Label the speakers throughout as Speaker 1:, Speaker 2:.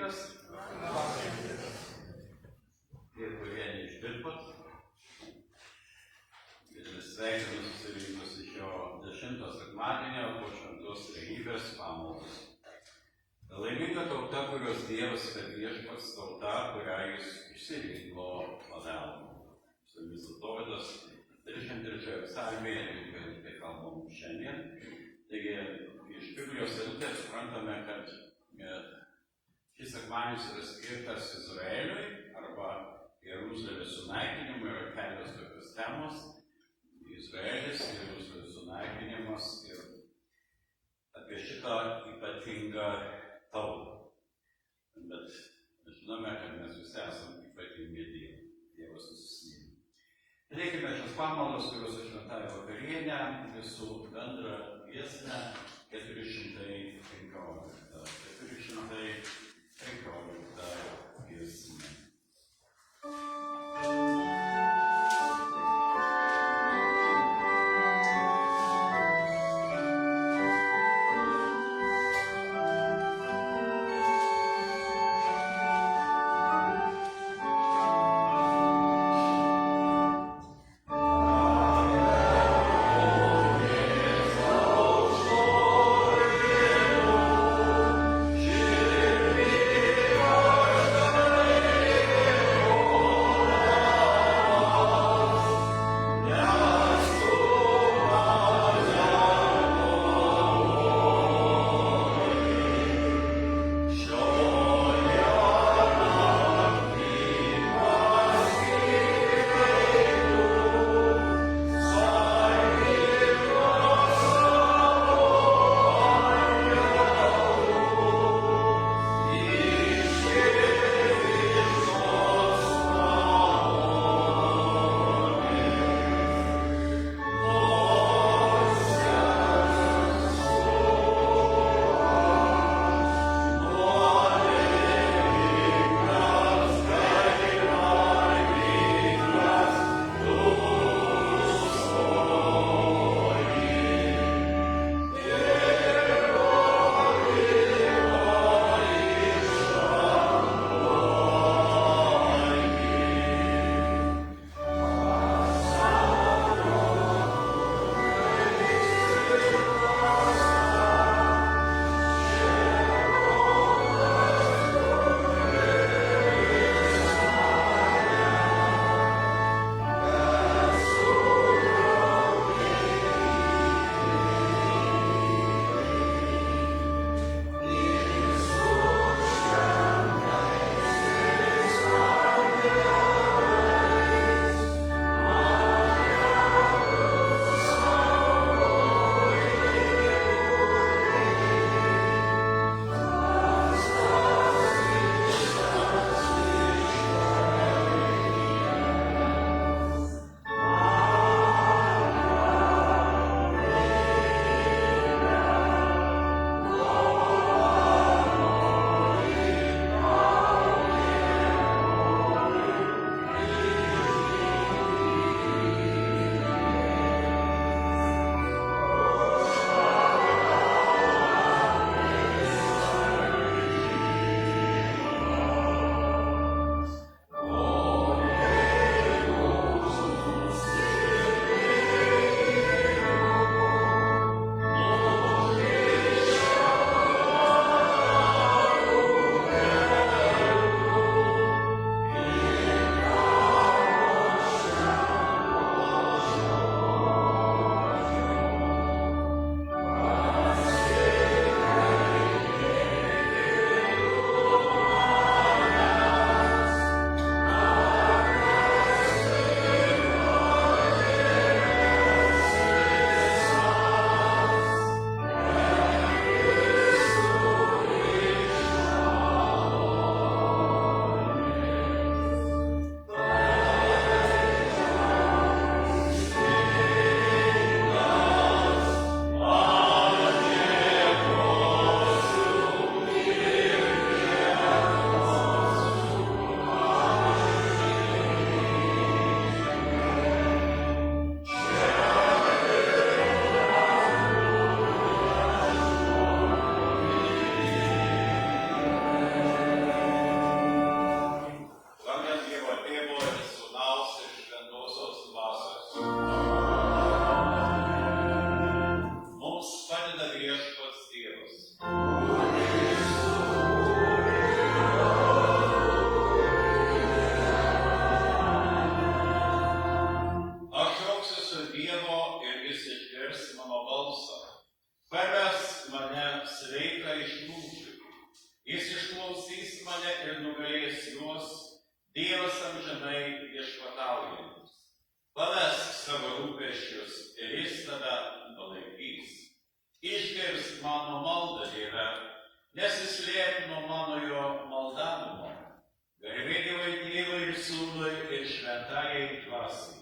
Speaker 1: rytas. Tie, kurie neišdirbot. Ir sveikinu susirinkus iš šio 10 sekmadienio po šventos trejybės pamaldos. Laiminga tauta, kurios Dievas yra viešpats, tauta, kurią jis išsirinko paveldu. Su jumis Dovydas 33 psalmėje, tai kalbam šiandien. Taigi, iš Biblijos eilutės suprantame, kad šis sekmadienis yra skirtas Izraeliui arba Jeruzalės sunaikinimui, yra kelios tokios temos. Izraelis, Jeruzalės sunaikinimas ir apie šitą ypatingą tautą. Bet žinome, kad mes visi esame ypatingi Dievas susisimė. Reikime šios pamaldos, kurios šventąją vakarienę, visų bendrą giesmę 415. 415 giesmė.
Speaker 2: Alleluia.
Speaker 1: Mums padeda Viešpats Dievas. Aš šauksiuosi Dievo ir jis išgirs mano balsą. Pavesk mane sveiką iš lūžių. Jis išklausys mane ir nugalės juos, Dievas amžinai viešpataujantis. Pavesk savo rūpesčius ir jis tave palaikys. Išgirsk mano maldą, Dieve, nesislėpk nuo mano jo maldavimo. Garbė Dievui ir Sūnui ir Šventajai Dvasiai.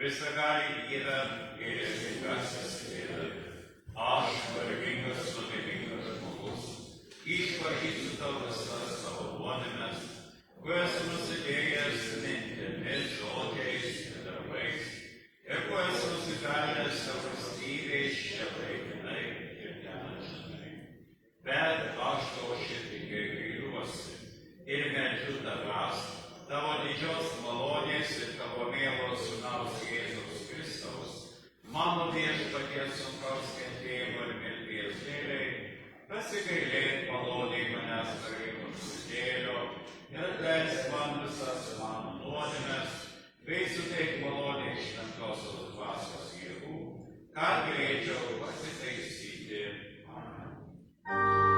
Speaker 1: Visagali Dieve, gailestingasis Dieve, aš vargingas, nuodėmingas žmogus, išpažįstu tau visas savo nuodėmes, kuo esu nusidėjęs mintimis, žodžiais ir darbais, ir kuo esu nusikalęs savo valstybės čia laikinai ir neamžinai. Bet aš tavo širdingai gailiuosi ir meldžiu tavęs, tavo didžios malonės ir tavo mielo Sūnaus Jėzaus Kristaus, mano Viešpaties sunkaus kentėjimo ir mirties dėlei, pasigailėk maloniai manęs karaimų nusidėlio ir atleisk man visas mano nuodėmes, bei suteik maloniai šventosios dvasios jėgų, kad galėčiau pasitaisyti. Amen.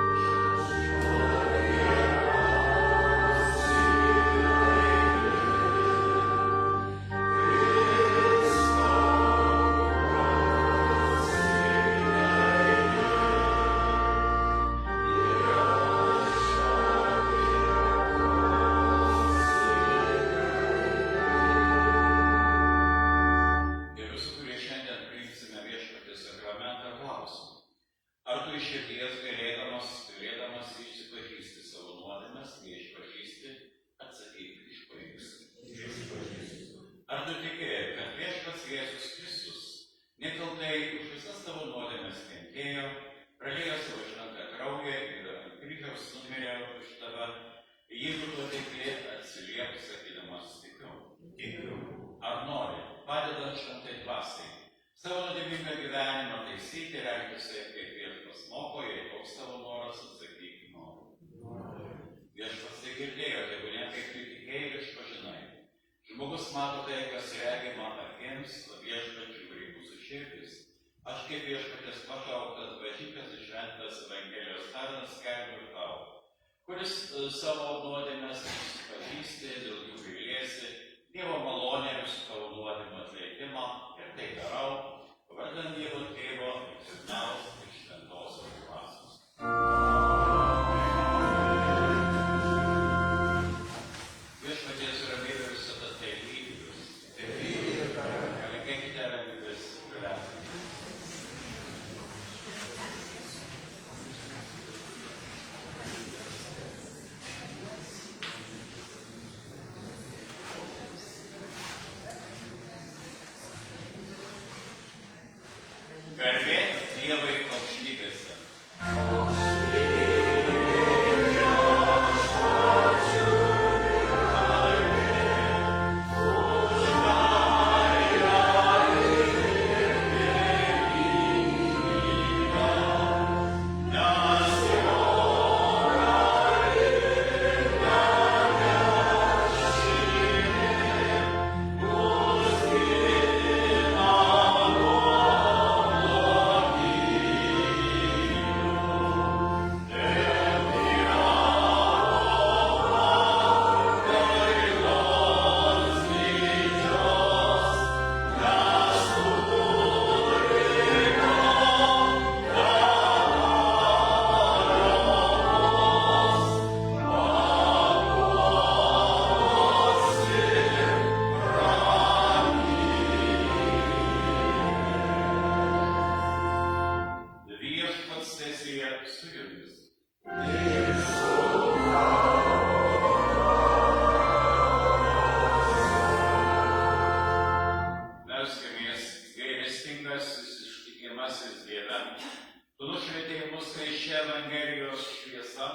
Speaker 1: tu nušvietei mus skaisčia Evangelijos šviesa,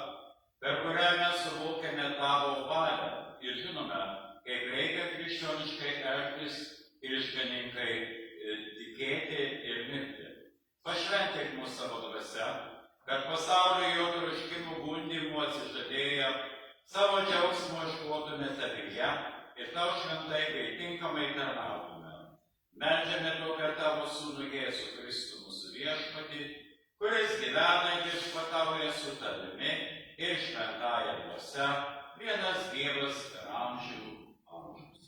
Speaker 1: per kurią mes suvokiame tavo valią ir žinome, kaip reikia krikščioniškai elgtis ir išganingai tikėti ir mirti. Pašventik mūsų savo dvasia, kad pasaulio jo troškimų gundymų atsižadėję savo džiaugsmo iškvotume tavyje ir tau šventai bei tinkamai tarnautume. Meldžiame to per tavo sūnų Jėzų Kristų mūsų viešpatį, kuris gyvena ir viešpatauja su tavimi ir šventąja dvasia, vienas Dievas per amžių amžius.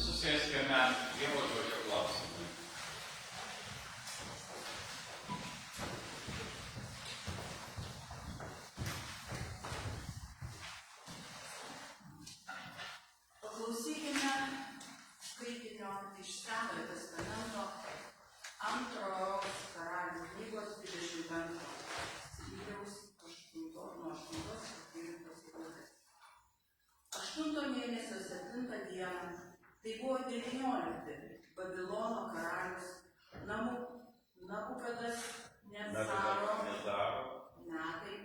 Speaker 1: Susėskime Dievo žodžio klausimui.
Speaker 2: Paklausykime skaitinio iš Senojo testamento 2 Karalių knygos 25 skyriaus 8 eilutės. 8 mėnesio 7 dieną, tai buvo 19 Babilono karalius Nabukadas Necaro metai,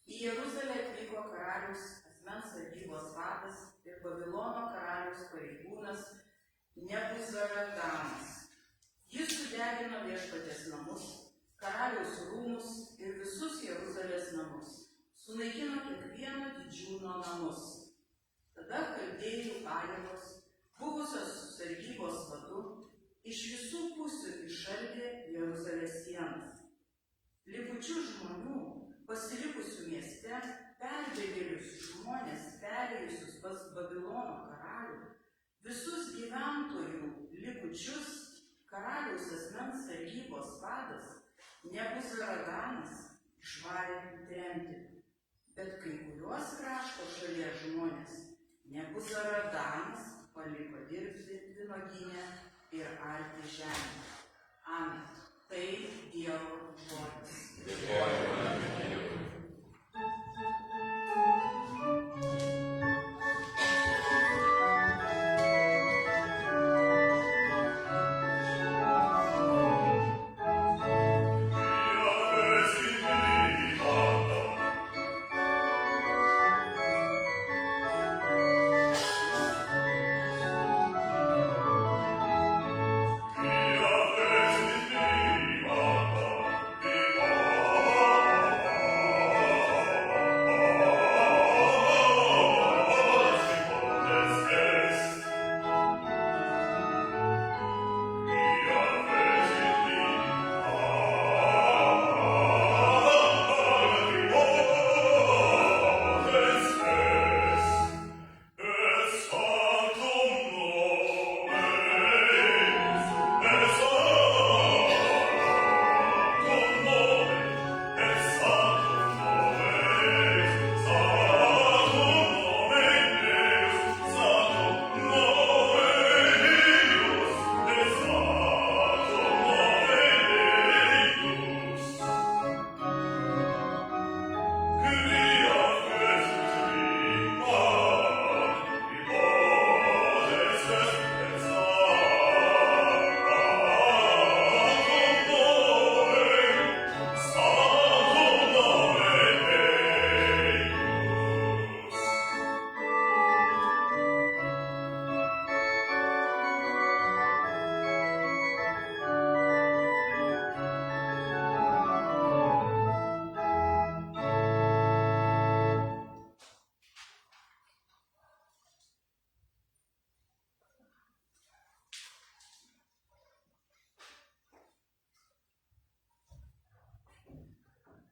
Speaker 2: į Jeruzalę atvyko karalius asmens sargybos vadas ir Babilono karalius pareigūnas Nebuzaradanas. Jis sudegino viešpaties namus, karaliaus rūmus ir visus Jeruzalės namus, sunaikino kiekvieno didžiūno namus. Tada chaldėjų pajėgos, buvusios su sargybos vadu, iš visų pusių išardė Jeruzalės sienas. Likučių žmonių, pasilikusių mieste, perbėgėlius žmonės, perėjusius pas Babilono karalių, visus gyventojų likučius karaliaus asmens sargybos vadas Nebuzaradanas išvarė tremti. Bet kai kuriuos krašto šalies žmonės Nebuzaradanas paliko dirbti vynuogyne ir arti žemę. Amen. Tai Dievo žodis.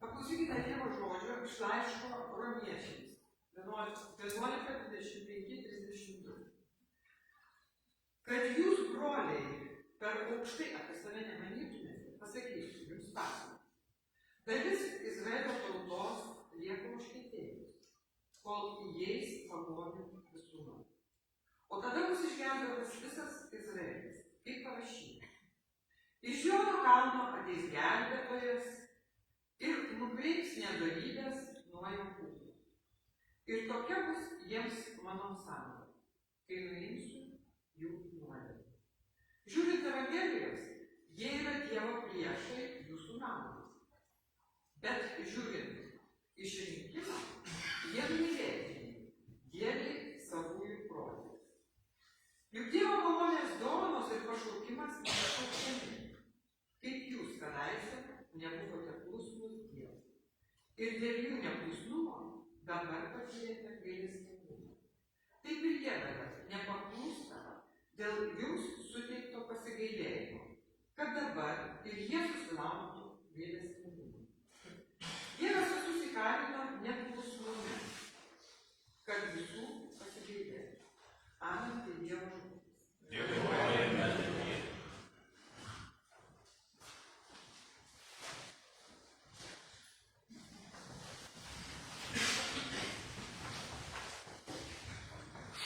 Speaker 3: Paklausykite Dievo žodžio iš laiško Romiečiams 11:25-32. Kad jūs, broliai, per aukštai apie save nemanytumėte, pasakysiu jums pasaką. Dalis Izraelio tautos lieka užkietėjus, kol įeis pagonių visuma. O tada bus išgelbėtas visas Izraelis, kaip parašyta. Iš Jono kalno ateis gelbėtojas ir nukreips nedorybės nuo Jokūbo. Ir tokia bus jiems mano sąmonė, kai nuimsiu jų nuodėmę. Evangelijos, jie yra Dievo priešai jūsų namus. Bet žiūrint išrinkimą, jie mylėtini, dievi savųjų protų. Juk Dievo malonės dovanos ir pašaukimas nepašaukiami, kaip jūs kadaise nebuvote klusnūs Dievui. Ir dėl jų neklusnumo dabar patyrėte gailestingumą. Taip ir jie dabar nepaklūsta dėl jums suteikto pasigailėjimo, kad dabar ir jie susilauktų gailestingumo. Dievas visus įkalino neklusnume, kad visų pasigailėtų. Amen, tai Dievo žodis.
Speaker 1: Dėkojame.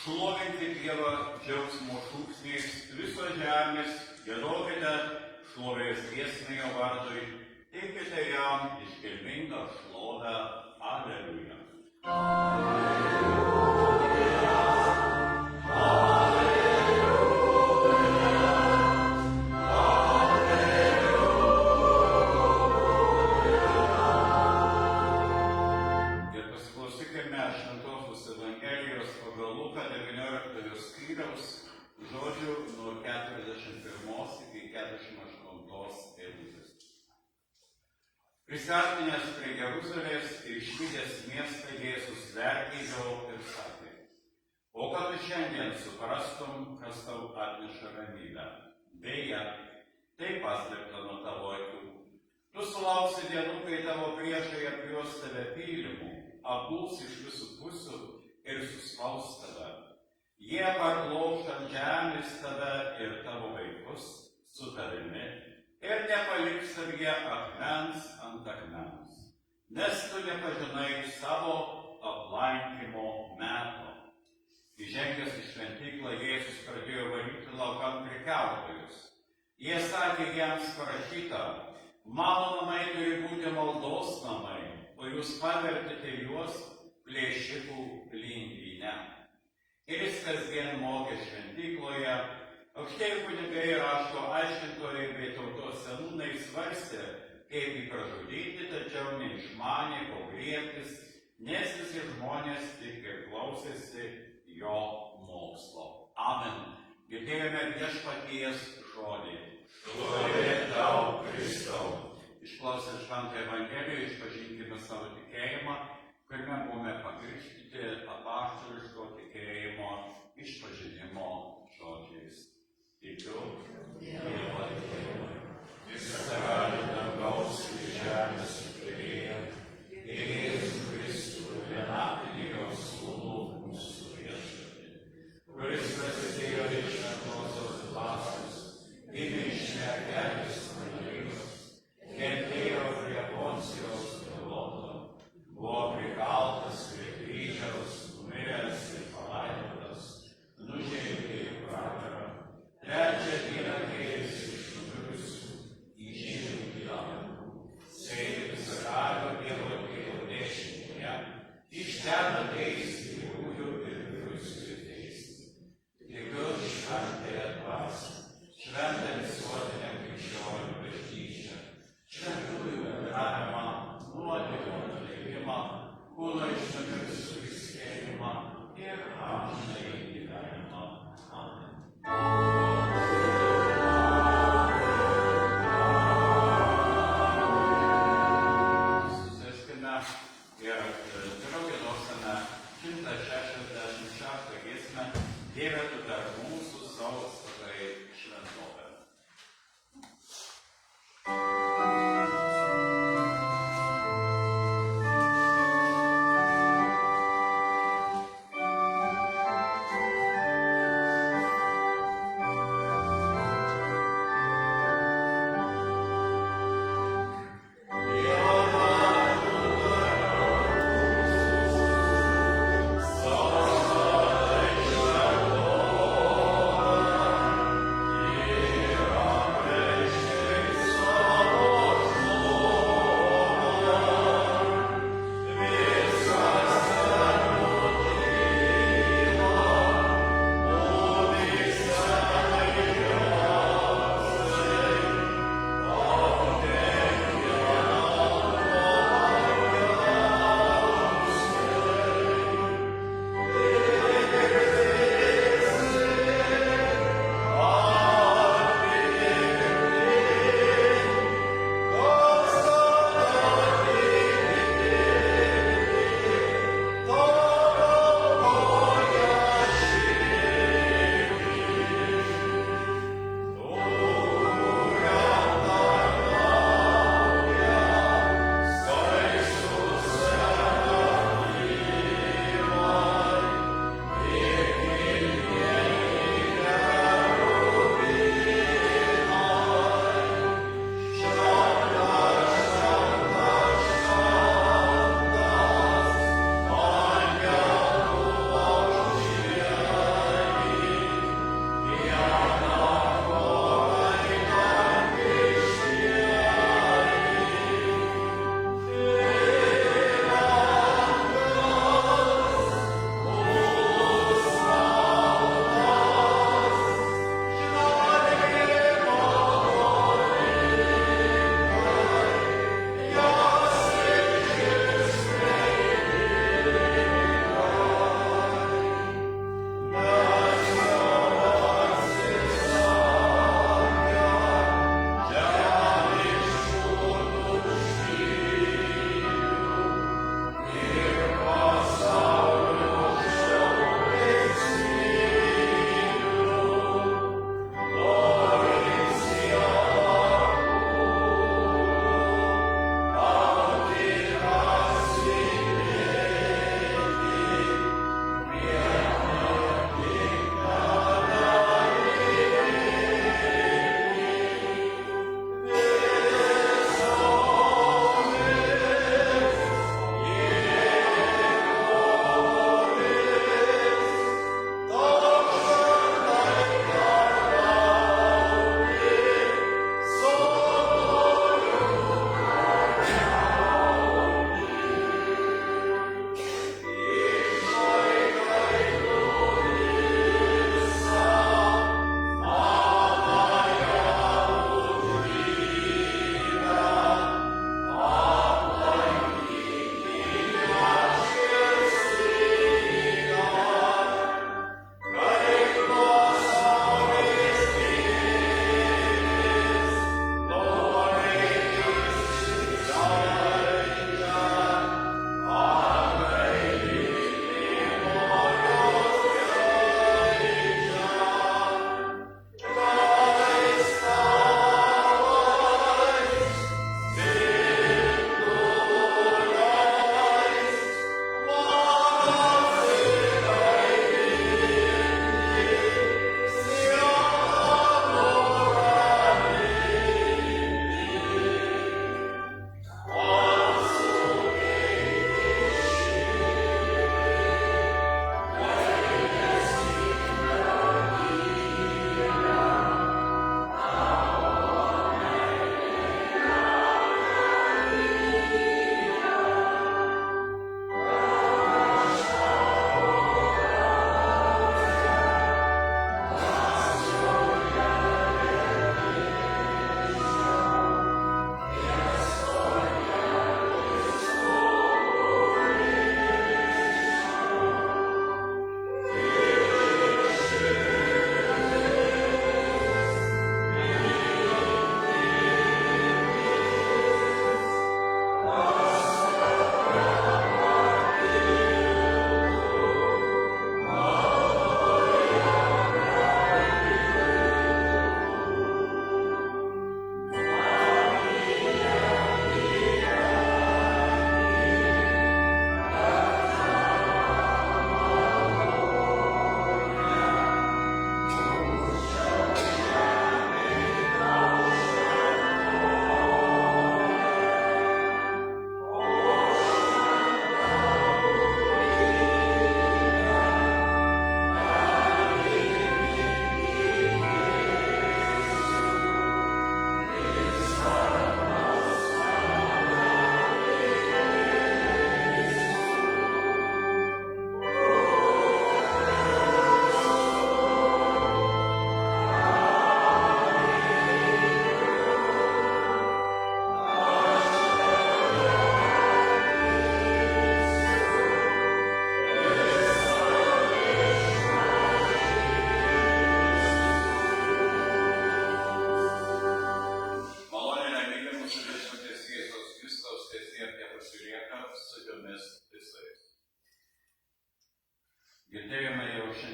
Speaker 1: Šlovinti Dievą džiaugsmo šūksniais visos žemės, giedokite šlovės giesmę jo vardui, teikite jam iškilmingą šlovę. Aleliuja. Ir pasiklausykime Šventosios Evangelijos pagal Luką 19 skyriaus žodžių nuo 41 iki 48 eilutės. Prisiartinęs prie Jeruzalės ir išvydęs miestą, Jėzus verkė jo ir sakė: O kad tu šiandien suprastum, kas tau atneša ramybę. Deja, tai paslėpta nuo tavo akių. Tu sulauksi dienų, kai tavo priešai apjuos tave pylimu, apguls iš visų pusių ir suspaus tave. Jie parlauš ant žemės tave ir tavo vaikus su tavimi ir nepaliks savyje akmens ant akmens, nes tu nepažinai savo aplankymo meto. Įžengęs į šventyklą, Jėzus pradėjo varyti laukan prekiautojus. Jie sakė, jiems parašyta: mano namai turi būti maldos namai, o jūs pavertėte juos plėšikų lindyne. Ir jis kasdien mokė šventykloje. Aukštieji kunigai, rašto aiškintojai bei tautos seniūnai svarstė, kaip jį pražudyti, tačiau neišmanė, ko griebtis, nes visi žmonės tik ir klausėsi jo mokslo. Amen. Girdėjome Viešpaties žodį. Šlovė tau, Kristau. Išklausę Šventą Evangeliją, išpažinkime savo tikėjimą, kuriame buvome pakrikštyti apaštališko tikėjimo išpažinimo žodžiais. Tikiu Dievą Tėvą, visagalį dangaus ir žemės sukūrėją, ir Jėzų Kristų, vienatinį jo sūnų, mūsų viešpatį, kuris prasidėjo iš šventosios dvasios, gimė iš mergelės Marijos, kentėjo prie Poncijos Piloto, buvo prikaltas prie kryžiaus, numiręs ir palaidotas, nužengė į pragarą, trečią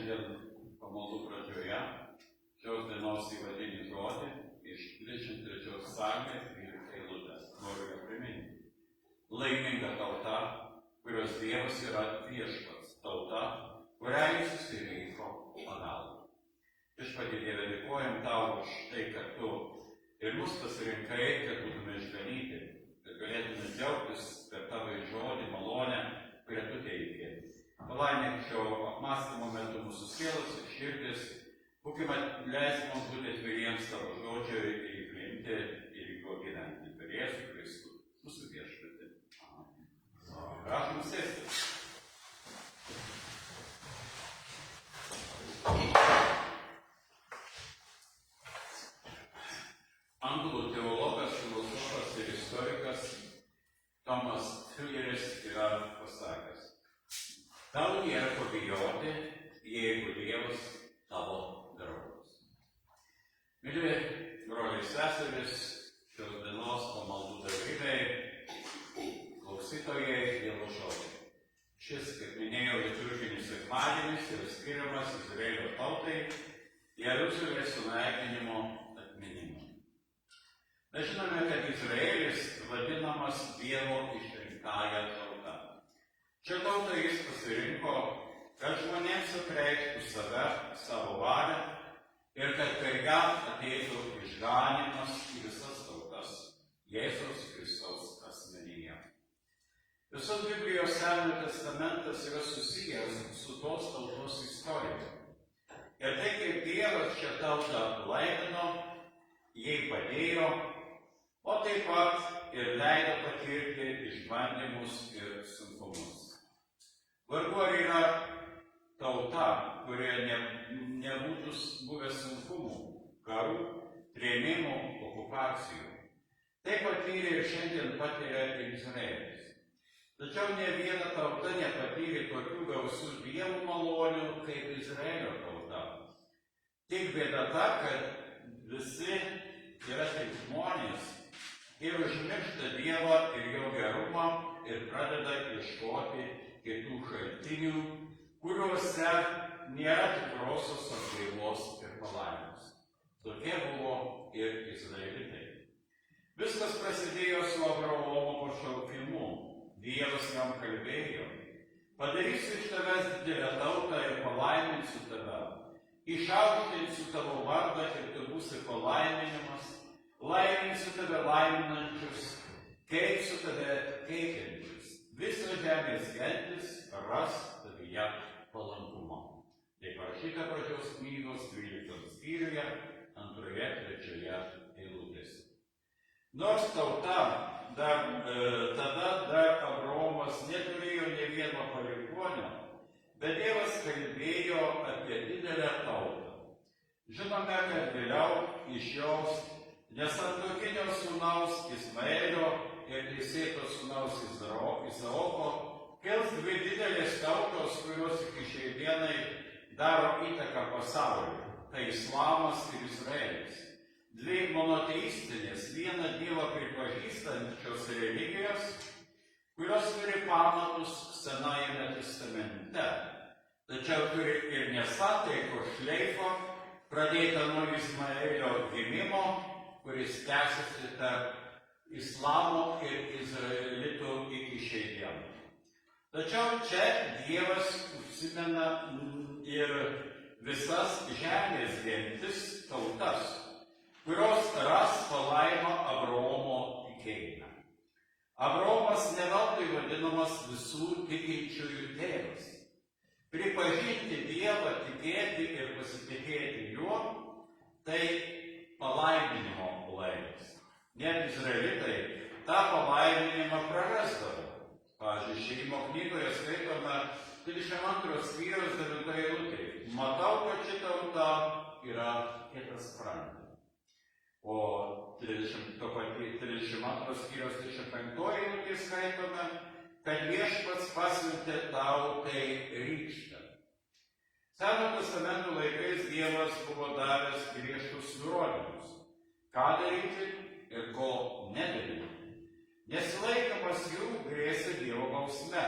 Speaker 1: šiandien pamaldų pradžioje šios dienos įvadinį žodį iš 23 psalmės 12 eilutės. Noriu ją priminti. Laiminga tauta, kurios Dievas yra viešpats, tauta, kurią jis susirinko pagalbą. Viešpatie Dieve, dėkojam tau už tai, kad tu ir mus pasirinkai, kad būtume išganyti, kad galėtume džiaugtis per tavo žodį, malonę, kurią tu teikė. Palaimink šio apmąstymo metu mūsų sielas ir širdis, būkime leisti mums būti atviriems tavo žodžiui ir jį priimti ir juo gyventi. Per Jėzų Kristų, mūsų viešpatį. Prašom sėstis. Anglų teologas, filosofas ir istorikas Tomas Fülleris yra pasakęs: tau nėra ko bijoti, jeigu Dievas tavo draugas. Mili broliai seserys, šios dienos pamaldų dalyviai, klausytojai, Dievo žodžiai. Šis, kaip minėjau, liturginis sekmadienis yra skiriamas Izraelio tautai Jeruzalės sunaikinimo atminimui. Mes žinome, kad Izraelis vadinamas Dievo išrinktąja tauta. Šią tautą jis pasirinko, kad žmonėms apreikštų save, savo valią ir kad per ją ateitų išganymas į visas tautas Jėzaus Kristaus asmenyje. Visos Biblijos Senojo testamentas yra susijęs su tos tautos istorija. Ir tai, kaip Dievas šią tautą laimino, jai padėjo, o taip pat ir leido patirti išbandymus ir sunkumus. Vargu ar yra tauta, kurioje nebūtų buvę sunkumų, karų, trėmimų, okupacijų. Tai patyrė ir šiandien patiria Izraelis. Tačiau ne viena tauta nepatyrė tokių gausių Dievo malonių kaip Izraelio tauta. Tik bėda ta, kad visi yra tik žmonės ir užmiršta Dievą ir jo gerumą ir pradeda ieškoti kitų šaltinių, kuriuose nėra tikrosios atgaivos ir palaimos. Tokie buvo ir izraelitai. Viskas prasidėjo su Abraomo pašaukimu. Dievas jam kalbėjo: padarysiu iš tavęs didelę tautą ir palaiminsiu tave. Išaukštinsiu tavo vardą ir tu būsi palaiminimas. Laiminsiu tave laiminančius, keisiu tave keikiančius. Visos žemės gentis ras tavyje palankumą. Tai parašyta pradžios knygos 12 skyriuje, 2-3 eilutėse. Nors tauta tada dar Abraomas neturėjo nė vieno palikuonio, bet Dievas kalbėjo apie didelę tautą. Žinome, kad vėliau iš jos nesantuokinio sūnaus Izmaelio ir teisėto sūnaus Izaoko kils dvi didelės tautos, kurios iki šiai dienai daro įtaką pasauliui. Tai Islamas ir Izraelis. Dvi monoteistinės, vieną Dievą pripažįstančios religijos, kurios turi pamatus Senajame testamente, tačiau turi ir nesantaikos šleifo, pradėtą nuo Izmaelio gimimo, kuris tęsiasi tarp Islamo ir Izraelitų iki šiai dienai. Tačiau čia Dievas užsimena ir visas žemės gentis tautas, kurios ras palaimą Abraomo tikėjime. Abraomas neveltui vadinamas visų tikinčiųjų tėvas. Pripažinti Dievą, tikėti ir pasitikėti juo, tai palaiminimo laikas. Net izraelitai tą palaiminimą prarasdavo. Pavyzdžiui, Išėjimo knygoje skaitome 22 skyriaus 9 eilutėje. Matau, kad ši tauta yra kietasprandė. O 32 skyriaus 35 eilutėje skaitome, kad viešpats pasiuntė tautai rykštę. Senojo testamento laikais Dievas buvo davęs griežtus nurodymus, ką daryti ir ko nedaryti. Nesilaikymas jų grėsė Dievo bausme.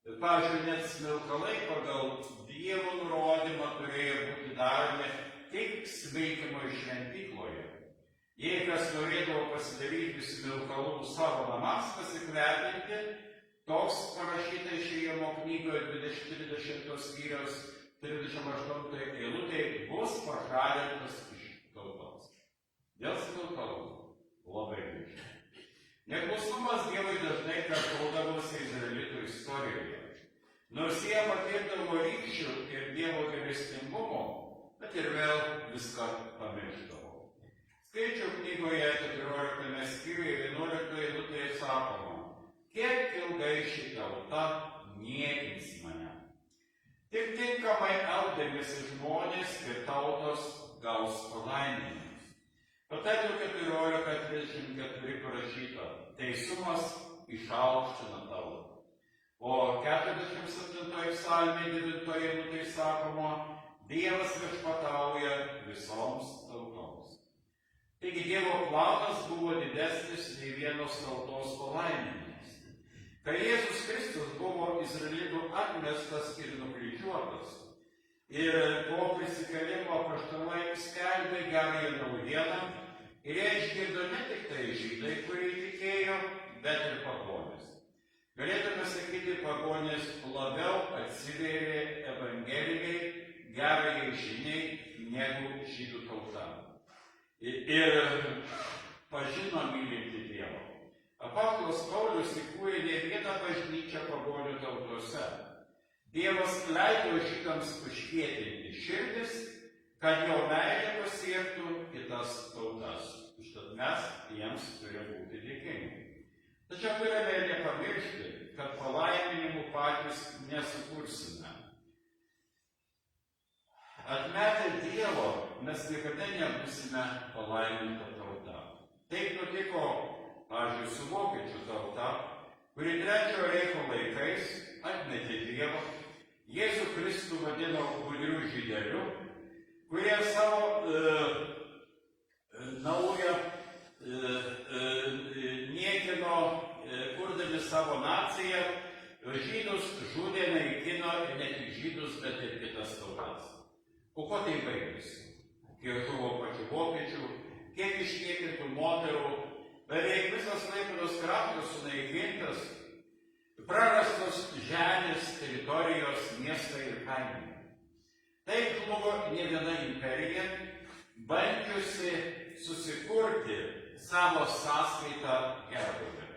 Speaker 1: Pavyzdžiui, net smilkalai pagal Dievo nurodymą turėjo būti daromi tik smilkymo šventykloje. Jei kas norėdavo pasidaryti smilkalų savo namams pasikvepinti, toks parašyta Išėjimo knygoje 30 skyriaus 38 eilutėje bus pašalintas iš tautos. Dėl smilkalų labai grįžta. Neklusnumas Dievui dažnai kartodavosi Izraelitų istorijoje. Nors jie patirdavo rykščių ir Dievo gailestingumo, bet ir vėl viską pamiršdavo. Skaičių knygoje 14 skyriuje 11 eilutėje sakoma, kiek ilgai ši tauta niekins mane. Tik tinkamai elgdamiesi žmonės ir tautos gaus palaiminimus. Patarlių 14:34 parašyta, teisumas išaukština tautą. O 47 psalmė 9 eilutėje sakoma, Dievas viešpatauja visoms tautoms. Taigi Dievo planas buvo didesnis nei vienos tautos palaiminimas. Kai Jėzus Kristus buvo Izraelitų atmestas ir nukryžiuotas, ir po prisikėlimo apaštalai skelbė gerąją naujieną, ir jie išgirdo ne tik tai žydai, kurie tikėjo, bet ir pagonys. Galėtume sakyti, pagonys labiau atsivėrė evangelijai, gerajai žiniai, negu žydų tauta. Ir pažino mylinti Dievą. Apaštalas Paulius įkūrė ne vieną bažnyčią pagonių tautose. Dievas leido šitams užkietinti širdis, kad jo meilė pasiektų kitas tautas. Užtat mes jiems turime būti dėkingi. Tačiau turime nepamiršti, kad palaiminimų patys nesukursime. Atmetę Dievo mes niekada nebūsime palaiminta tauta. Taip nutiko, pavyzdžiui, su vokiečių tauta, kuri Trečiojo reicho laikais atmetė Dievą, Jėzų Kristų vadino gudriu žydeliu, kurie savo naują niekino, kurdami savo naciją, žydus žudė, naikino ir ne tik žydus, bet ir kitas tautas. O ko tai baigėsi? Kiek žuvo pačių vokiečių, kiek išniekintų moterų, beveik visas Klaipėdos kraštas sunaikintas, prarastos žemės, teritorijos, miestai ir kaimai. Taip žlugo ne viena imperija, bandžiusi susikurti savo sąskaitą gerbūvį.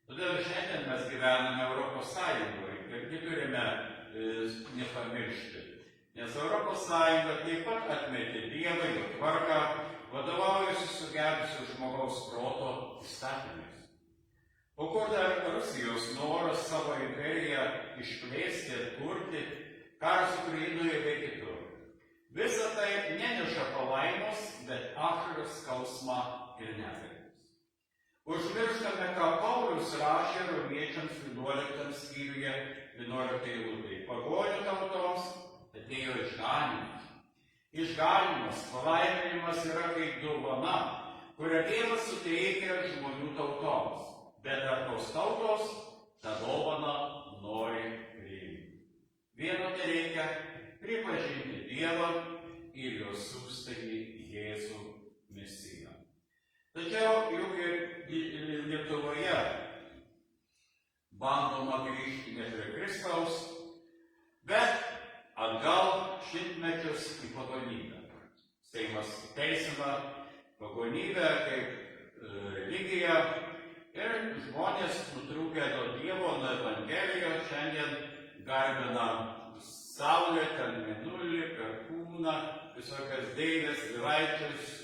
Speaker 1: Todėl šiandien mes gyvename Europos Sąjungoje ir turime nepamiršti. Nes Europos Sąjunga taip pat atmetė Dievą, jo tvarką, vadovaujasi sugedusiu žmogaus proto įstatymais. O kur dar Rusijos noras savo imperiją išplėsti, atkurti, karas Ukrainoje bei kitur. Visa tai neneša palaimos, bet ašaras, skausmą ir netektis. Užmirštame, ką Paulius rašė Romiečiams 11 skyriuje 11 eilutėje. Pagonių tautoms atėjo išganymas. Išganymas, palaiminimas yra kaip dovana, kurią Dievas suteikia žmonių tautoms. Bet ar tos tautos tą dovaną nori priimti? Vieno tereikia pripažinti Dievą ir jo siųstąjį Jėzų Mesiją. Tačiau juk ir Lietuvoje bandoma grįžti ne prie Kristaus, bet atgal šimtmečius į pagonybę. Seimas teisina pagonybę kaip religiją ir žmonės nutrūkę nuo Dievo, nuo Evangelijos šiandien garbina saulę, ten mėnulį, perkūną, visokias deivės, divaičius,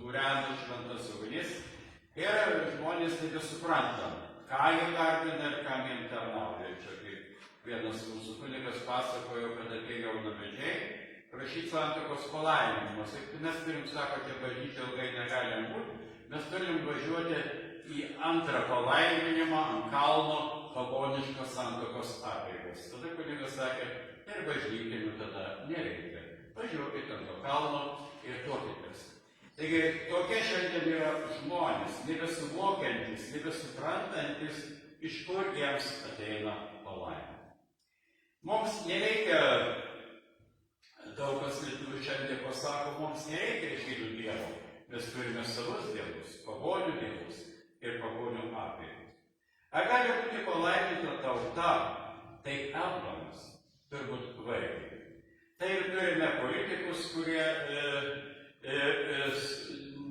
Speaker 1: kūrena šventas ugnis. Ir žmonės nebesupranta, ką jie garbina ir kam jiem tarnauja. Čia kaip vienas mūsų kunigas pasakojo, kad atėjo jaunavedžiai prašyti santuokos palaiminimus. Ir mes turim, sako, čia bažnyčia ilgai negalim būti, mes turim važiuoti į antrą palaiminimą ant kalno pagoniškos santuokos apeigas. Tada kunigas sakė, ir bažnytinių tada nereikia. Važiuokit ant to kalno ir tuokitės. Taigi tokie šiandien yra žmonės, nebesuvokiantis, nebesuprantantis, iš kur jiems ateina palaima. Mums nereikia, daug kas lietuvių šiandien pasako, mums nereikia žydų dievų. Mes turime savus dievus, pagonių dievus ir pagonių apeigus. Ar gali būti palaiminta tauta, tai Abraomas, turbūt vaikai. Tai ir turime politikus, kurie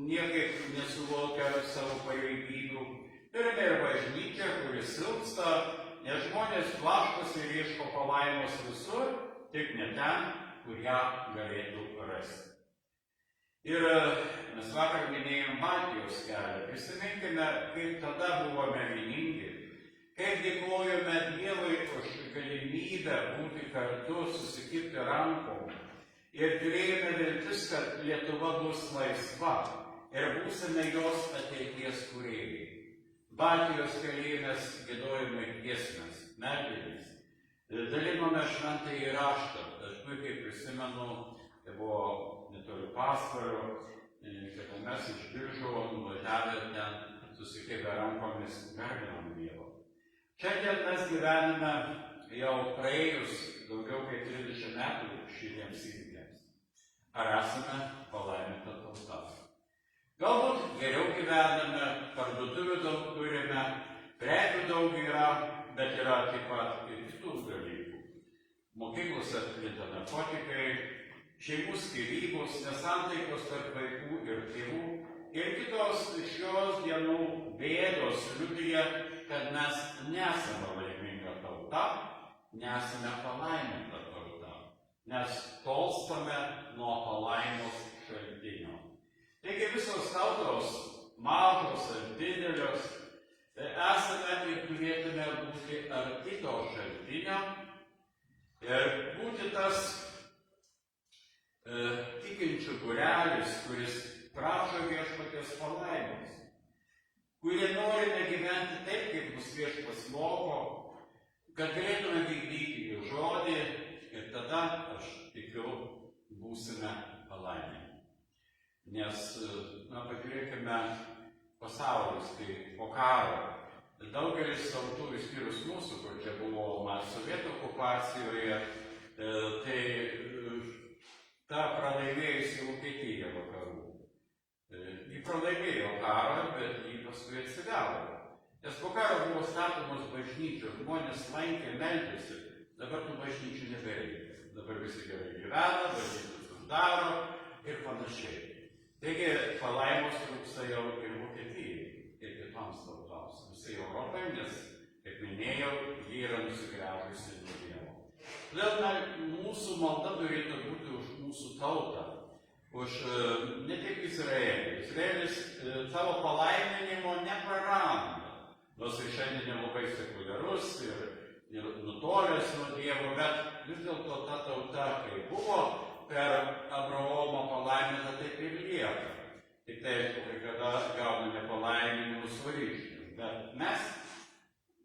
Speaker 1: niekaip nesuvokia savo pareigybių. Turime ir bažnyčią, kuri silpsta, nes žmonės blaškosi ir ieško palaimos visur, tik ne ten, kur ją galėtų rasti. Ir mes vakar minėjom Baltijos kelią. Prisiminkime, kaip tada buvome vieningi, kaip dėkojome Dievui už galimybę būti kartu, susikirti rankom ir turėjome viltis, kad Lietuva bus laisva ir būsime jos ateities kūrėjai. Baltijos kelyje mes giedojome giesmes, meldėmės, dalinome šventąjį raštą. Aš puikiai prisimenu, tai buvo netoli Pasvalio, kad mes iš Biržų nuvažiavę ten susikibę rankomis garbinam Dievą. Šiandien mes gyvename jau praėjus daugiau kaip 30 metų šitiems įvykiams. Ar esame palaiminta tauta? Galbūt geriau gyvename, parduotuvių daug turime, prekių daug yra, bet yra taip pat ir kitų dalykų. Mokyklose plinta narkotikai, šeimų skyrybos, nesantaikos tarp vaikų ir tėvų ir kitos šios dienų bėdos liudija, kad mes nesame laiminga tauta, nesame palaiminta tauta, nes tolstame nuo palaimos šaltinio. Taigi visos tautos, mažos ar didelios, esame ir turėtume būti arti to šaltinio ir būti tas tikinčių būrelis, kuris prašo viešpaties palaimos, kurie norime gyventi taip, kaip mus viešpas moko, kad galėtume vykdyti jo žodį ir tada, aš tikiu, būsime palaiminti. Nes, pažiūrėkime, pasaulis, tai po karo, daugelis tautų, išskyrus mūsų, kur čia buvo sovietų okupacijoje, tai ta pralaimėjusi Vokietija vakarų. Ji pralaimėjo karą, bet ji paskui atsigavo. Nes po karo buvo statomos bažnyčios, žmonės lankė, meldėsi, dabar tų bažnyčių nebereikia. Dabar visi gerai gyvena, bažnyčios uždaro ir panašiai. Taigi palaimos trūksta jau ir Vokietijai, ir kitoms tautoms. Visai Europai, nes, kaip minėjau, ji yra nusigręžusi nuo Dievo. Todėl mūsų malda turėtų būti už mūsų tautą, už ne tik Izraelį. Izraelis savo palaiminimo nepraranda, nors ir šiandien nelabai sekuliarus ir nutolęs nuo Dievo, bet vis dėlto ta tauta, kai buvo per Abraomo palaiminta, taip ir lieka. Tik tai, kai kada gauname palaiminimus varyškius. Bet mes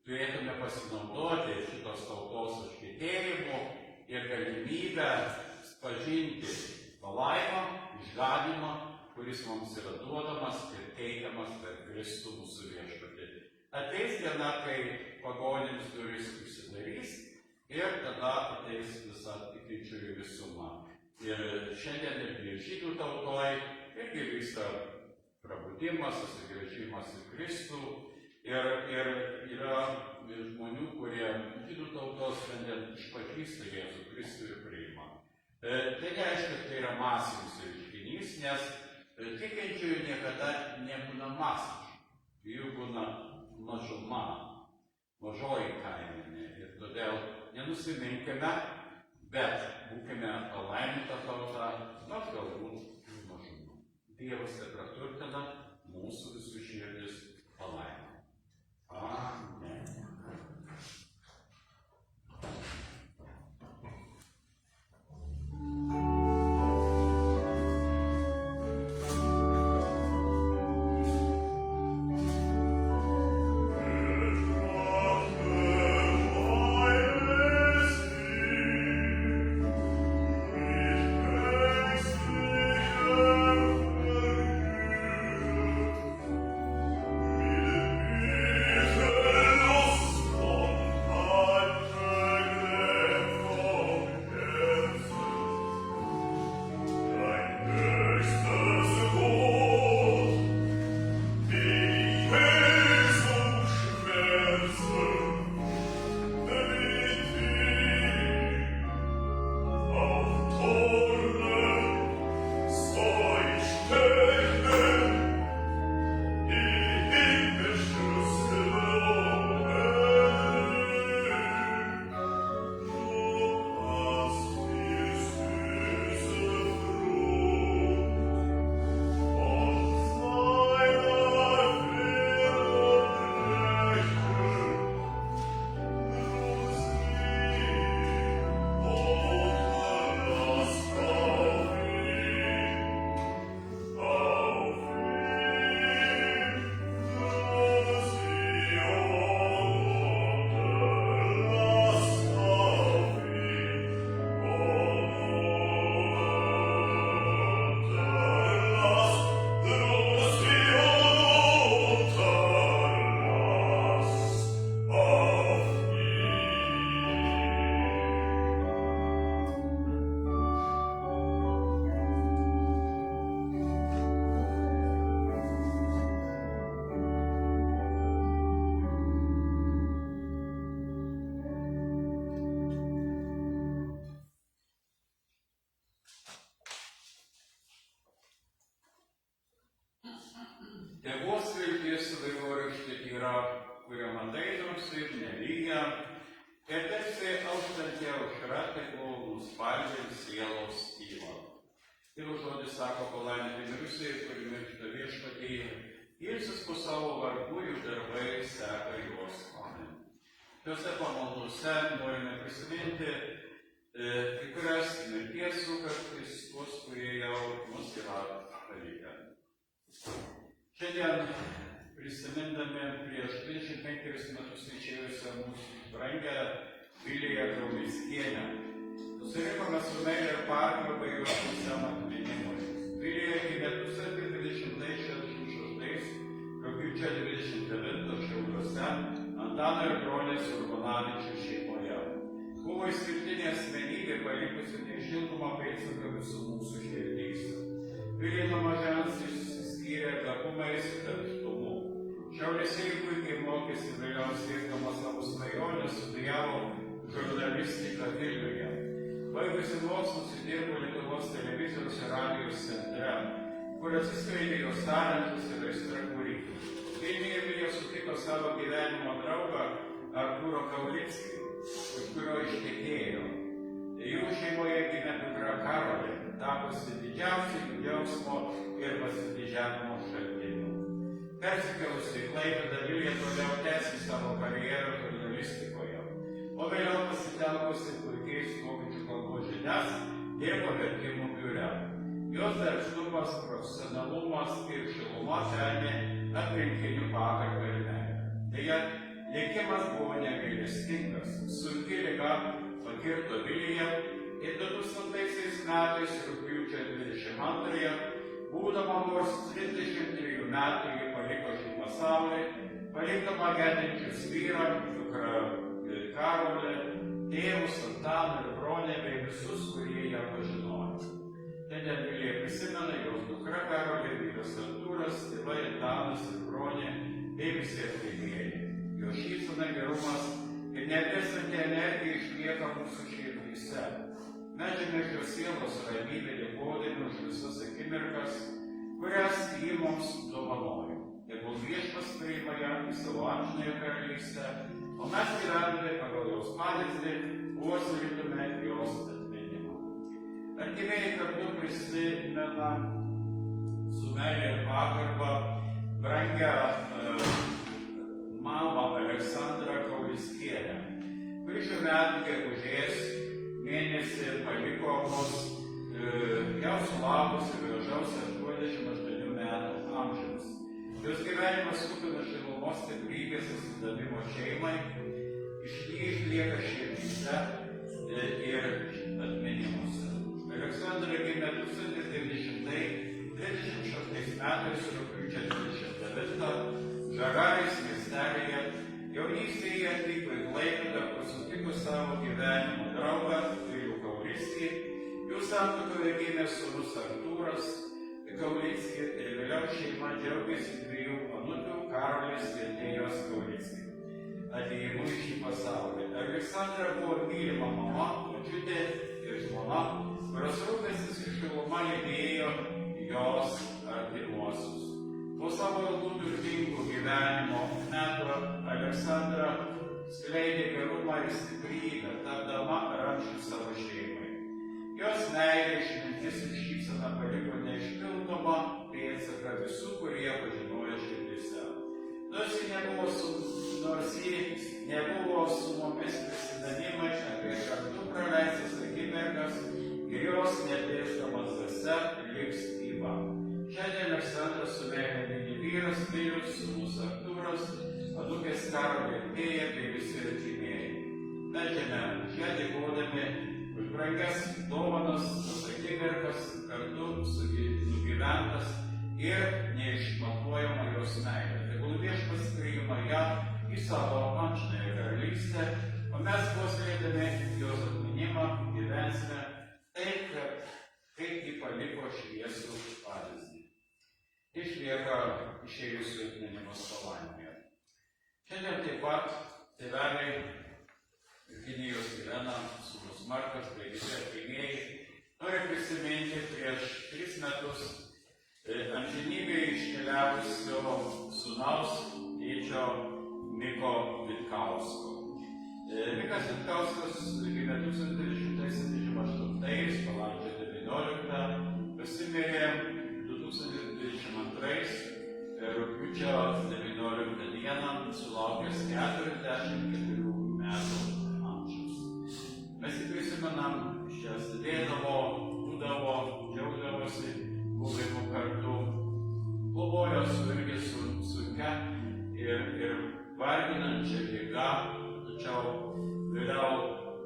Speaker 1: turėtume pasinaudoti šitos tautos užkietėjimu ir galimybę pažinti palaimą, išganymą, kuris mums yra duodamas ir teikiamas per Kristų mūsų viešpatį. Ateis diena, kai pagonims durys užsidarys ir tada ateis visa tikinčiųjų visuma. Ir šiandien ir žydų tautoje irgi vyksta prabudimas, susigrąžimas į Kristų. Ir yra žmonių, kurie žydų tautos šiandien išpažįsta Jėzų Kristų ir priima. Tai nereiškia, kad tai yra masinis reiškinys, nes tikinčiųjų niekada nebūna masiškai. Jų būna mažuma, mažoji kaimenė. Ir todėl nenusiminkime, bet būkime palaiminta tauta, nors galbūt mažuma. Dievas te praturtina mūsų visų širdis palaimą. Amen. Tėvos vilties vaivorykštė yra, kurią matai tamsiai ir nelygia, ir tarsi auštanti aušra tegul nuspalvins sielos tylą. Dievo žodis sako, palaiminti mirusieji, kurie miršta viešpatyje, ilsis po savo vargų, jų darbai seka juos. Amen. Šiuose pamaldose norime prisiminti kai kurias mirties sukaktis, tuos, kurie jau mus yra palikę. Šiandien prisimindami prieš 25 metus išėjusią mūsų brangę Viliją Kraulickienę, susirinkome su meile ir pagarba jos visam atminimui. Vilija gimė 1966 rugpjūčio 29 Šiauliuose Antano ir Bronės Urbonavičių šeimoje. Buvo išskirtinė asmenybė, palikusi neišdildomą pėdsaką visų mūsų širdyse. Vilija nuo mažens išsiskyrė gabumais ir darbštumu. Šiaulėse ji puikiai mokėsi, vėliau siekdama savo svajonę, studijavo žurnalistiką Vilniuje. Baigusi mokslus dirbo Lietuvos televizijos ir radijos centre, kur atsiskleidė jos talentus ir aistra kūrybai. Vilniuje Vilija sutiko savo gyvenimo draugą Artūrą Kaulickį, už kurio ištekėjo. Jų šeimoje gimė dukra Karolė, tapusi didžiausiu džiaugsmo ir pasididžiavimo šaltiniu. Persikėlusi į Klaipėdą, Vilija toliau tęsė savo karjerą žurnalistikoje, o vėliau pasitelkusi puikiais vokiečių kalbos žinias, dirbo vertimų biure. Jos darbštumas, profesionalumas ir šiluma pelnė aplinkinių pagarbą ir meilę. Deja, likimas buvo negailestingas. Sunki liga pakirto Viliją ir 2000 metais rugpjūčio 22, būdama vos 33 metų, ji paliko šį pasaulį, palikdama gedinčius vyrą, dukrą Karolę, tėvus Antaną ir Bronę bei visus, kurie ją pažinojo. Šiandien Vilija prisimena jos dukra Karolė, vyras Artūras, tėvai Antanas ir Bronė bei visi atleidėjai. Jo šypsena, gerumas ir neapirsanti energija išlieka mūsų širdyse. Meldžiame šios sielos ramybę, dėkodami už visas akimirkas, kurias ji mums dovanojo. Tegul viešpats priima ją į savo amžinąją karalystę, o mes gyvename pagal jos pavyzdį, puoselėtume jos atminimą. Artimieji kartu prisimena su meile ir pagarba brangią mamą Aleksandrą Kauliskienę, kuri šių metų gegužės mėnesį paliko mus jau sulaukusi gražaus 88 metų amžiaus. Jos gyvenimas kupinas šilumos, stiprybės, atsidavimo šeimai, išlieka širdyse ir atminimuose. Aleksandra gimė 1936 metais rugpjūčio 29 Žagarės miestelyje. Jaunystėje atvyko į Klaipėdą, kur sutiko savo gyvenimo draugą Vilių Kaulickį. Jų santuokoje gimė sūnus Artūras Kaulickį ir vėliau šeima džiaugiasi dviejų anūkių Karolės ir Tėjos Kaulickį atėjimu į šį pasaulį. Aleksandra buvo mylima mama, močiutė ir žmona, kurios rūpestis ir šiluma lydėjo jos artimuosius. Po savo ilgų turtingų gyvenimo metų Aleksandra skleidė gerumą ir stiprybę, tapdama ramsčiu savo šeimai. Jos meilė, išmintis ir šypsena paliko neišpildomą pėdsaką visų, kurie pažinojo širdyse. Nors ji nebuvo su mumis prisiminimai apie kartu praleistas akimirkas ir jos neplėšdamas dvasia liks gyva. Šiandien Aleksandra su meile mini vyras Vilius, sūnus Artūras, anūkės Karolė ir Tėja bei visi artimieji. Meldžiame čia dėkodami už brangias dovanas, tas akimirkas, kartu nugyventas ir neišmatuojama jos meilė. Tegul viešpats priima ją į savo amžinąją karalystę, o mes puoselėdami jos atminimą gyvensime taip, kaip ji paliko šviesų pavyzdį. Išlieka išėjusių atminimas palaiminėje. Šiandien taip pat tėveliai Virginijos Irena, sūnus Markas bei visi artimieji nori prisiminti prieš 3 metus amžinybė iškeliavusio sūnaus tėčio Miko Vitkausko. Mikas Vitkauskas gimė 1978 balandžio 19, pasimirė 2022 rugpjūčio 19 dieną, sulaukęs 44 metų amžiaus. Mes jį prisimenam, čia sėdėdavo, būdavo, džiaugdavosi buvimu kartu, kovojo su irgi sunkia ir varginančia liga, tačiau vėliau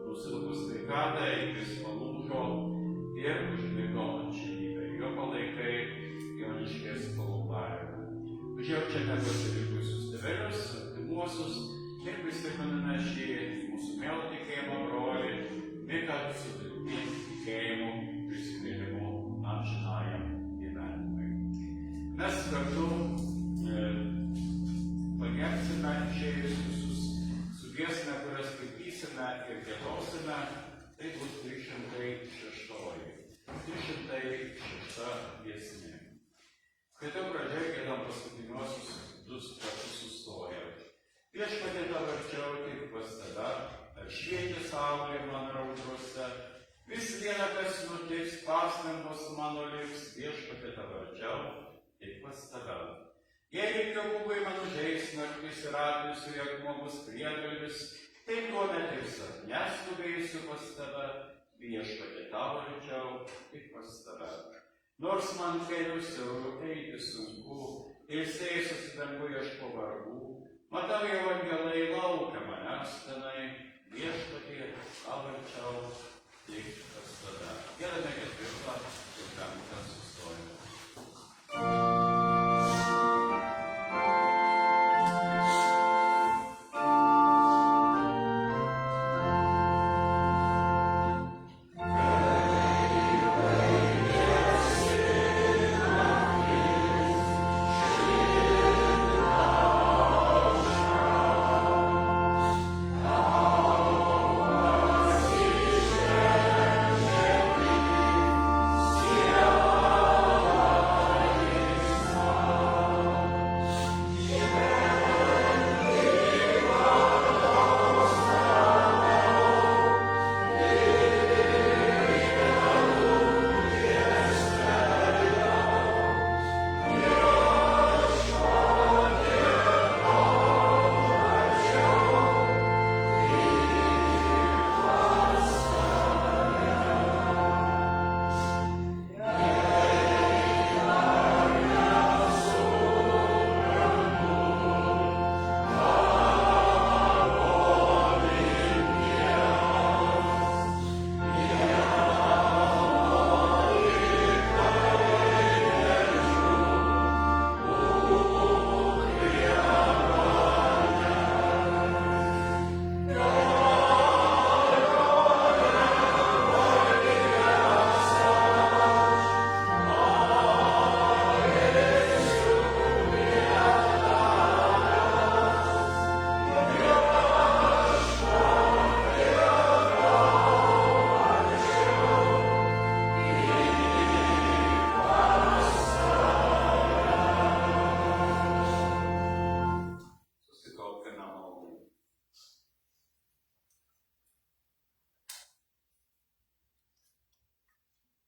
Speaker 1: nusilpus sveikatai jis palūžo ir užmigo amžinybę. Jo palaikai Joniškės Kolumbajoje. Užjaučiame pasilikusius tėvelius, artimuosius ir prisimename šį mūsų mielą tikėjimo brolį Miką su tikėjimu prisiminimu amžinajam gyvenimui. Mes kartu pagerbsime išėjusius su giesme, kurią skaitysime ir giedosime. Tai bus 306 giesmė. Skaitau pradžioje, giedam paskutiniuosius 2 kartus sustoję. Viešpatie tavo arčiau, tik pas tave, ar šviečia saulė mano raudruose, vis viena, kas nutiks, pastangos mano liks, viešpatie tavo arčiau, tik pas tave. Jei kaip Jokūbai man užeis naktis ir atmisiu, jog žmogus priegalvis, tai tuomet ir sapne skubėsiu pas tave, viešpatie tavo arčiau, tik pas tave. Nors man keliu siauru eiti sunku, ilsėsiuosi dangu ieško vargų, matau jau angelai laukia manęs tenai, viešpatie tavo arčiau, tik pas tave. Giedame 4 ir 5 sustojame.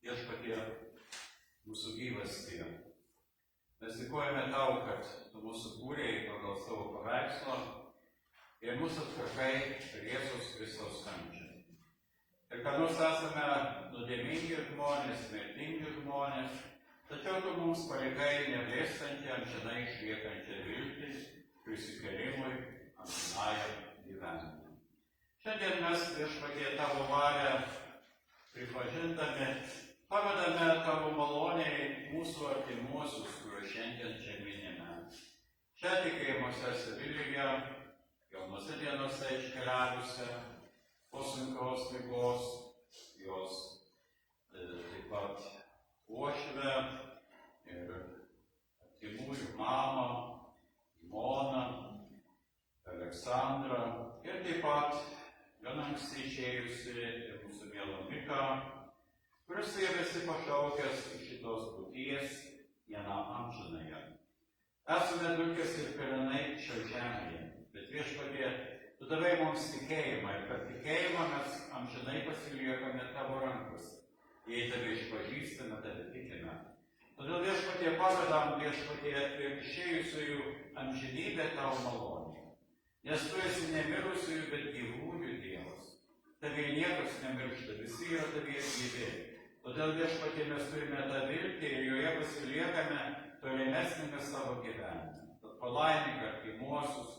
Speaker 1: Viešpatie, mūsų gyvastie. Mes dėkojame tau, kad tu mūsų kūrėjai pagal savo paveikslą ir mūsų atkarkai per Jėzaus Kristaus kančią. Ir kad nors esame nuodėmingi žmonės, mirtingi žmonės, tačiau tu mums palikai neblėstantį, amžinai išliekančią viltį prisikėlimui, amžinajam gyvenimui. Šiandien mes viešpatie tavo valią pripažindami, pavedame tavo maloniai mūsų artimuosius, kuriuos šiandien čia minime. Čia tikėjimo sesę Viliją, jaunose dienose iškeliavusią, po sunkios ligos, jos taip pat uošvę ir artimųjų mamą, žmoną, Aleksandrą ir taip pat gana anksti išėjusi ir mūsų mielą Miką, kuris ėmėsi pašaukęs iš šitos būties dieną amžinąją. Esame dulkės ir pelenai šioje žemėje, bet Viešpatie, Tu davai mums tikėjimą ir per tikėjimą mes amžinai pasiliekame Tavo rankose. Jei Tave išpažįstame, Tave tikime. Todėl Viešpatie pavedam Viešpatie ir išėjusiųjų amžinybę Tavo malonę. Nes Tu esi nemirusiųjų, bet gyvųjų Dievas. Tave niekas nemiršta, visi yra Tavie gyvi. Todėl Viešpatie mes turime tą viltį ir joje pasiliekame tolimesnėme savo gyvenime. Tad palaimink artimuosius,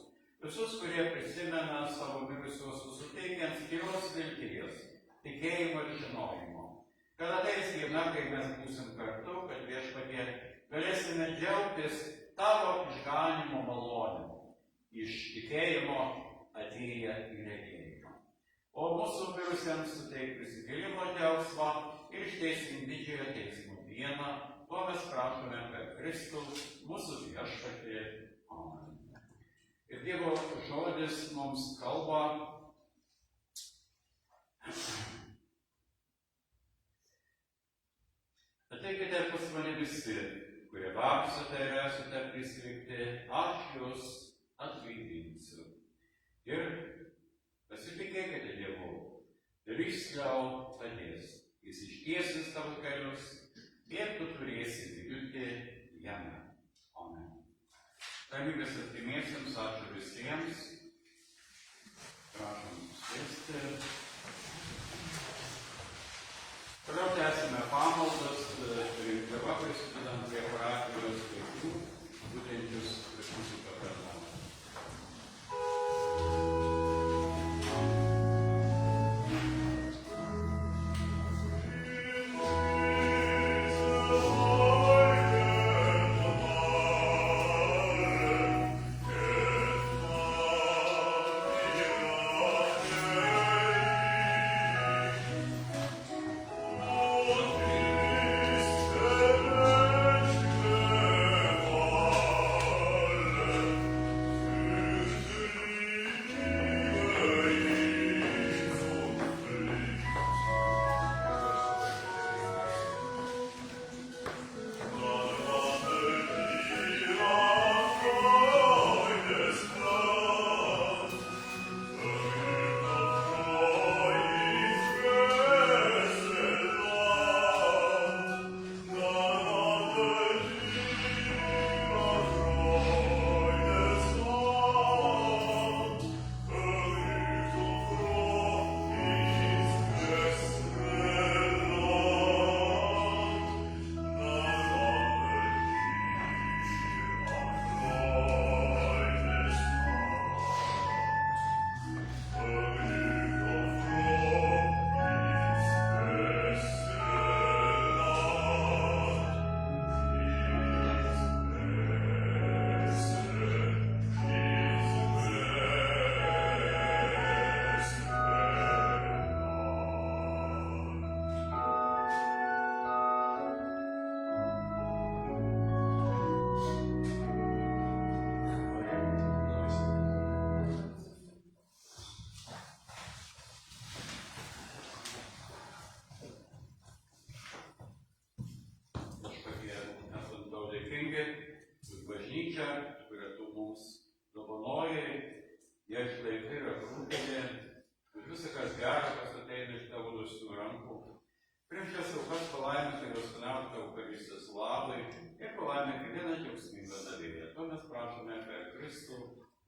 Speaker 1: visus, kurie prisimena savo mirusiuosius, suteikiant tyros vilties, tikėjimo ir žinojimo. Kad ateis diena, kai mes būsim kartu, kad Viešpatie galėsime džiaugtis Tavo išganimo malonę, iš tikėjimo atėję į regėjimą. O mūsų mirusiems suteik prisikėlimo džiaugsmą ir išteisim didžiojo teismo dieną, ko mes prašome per Kristų, mūsų Viešpatį. Amen. Ir Dievo žodis mums kalba. Ateikite pas mane visi, kurie vargstote ir esate prislėgti, aš jūs atgaidinsiu. Ir pasitikėkite Dievu, ir Jis tau padės. Jis ištiesis tavo kelius ir tu turėsi viltį jame. Amen. Ramybės artimiesiems, ačiū visiems. Prašom sėsti. Toliau tęsime pamaldas, rinkliava prisidedant prie parapijos veiklų, būtenčius mūsų paprastamą.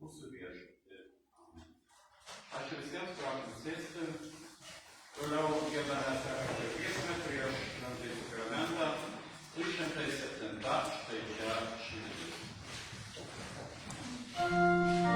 Speaker 1: Mūsų Viešpatį. Amen. Ačiū visiems, prašom sėsti. Toliau giedame sekančią giesmę prieš Šventąjį sakramentą. 307 štai čia širdis.
Speaker 4: Yeah.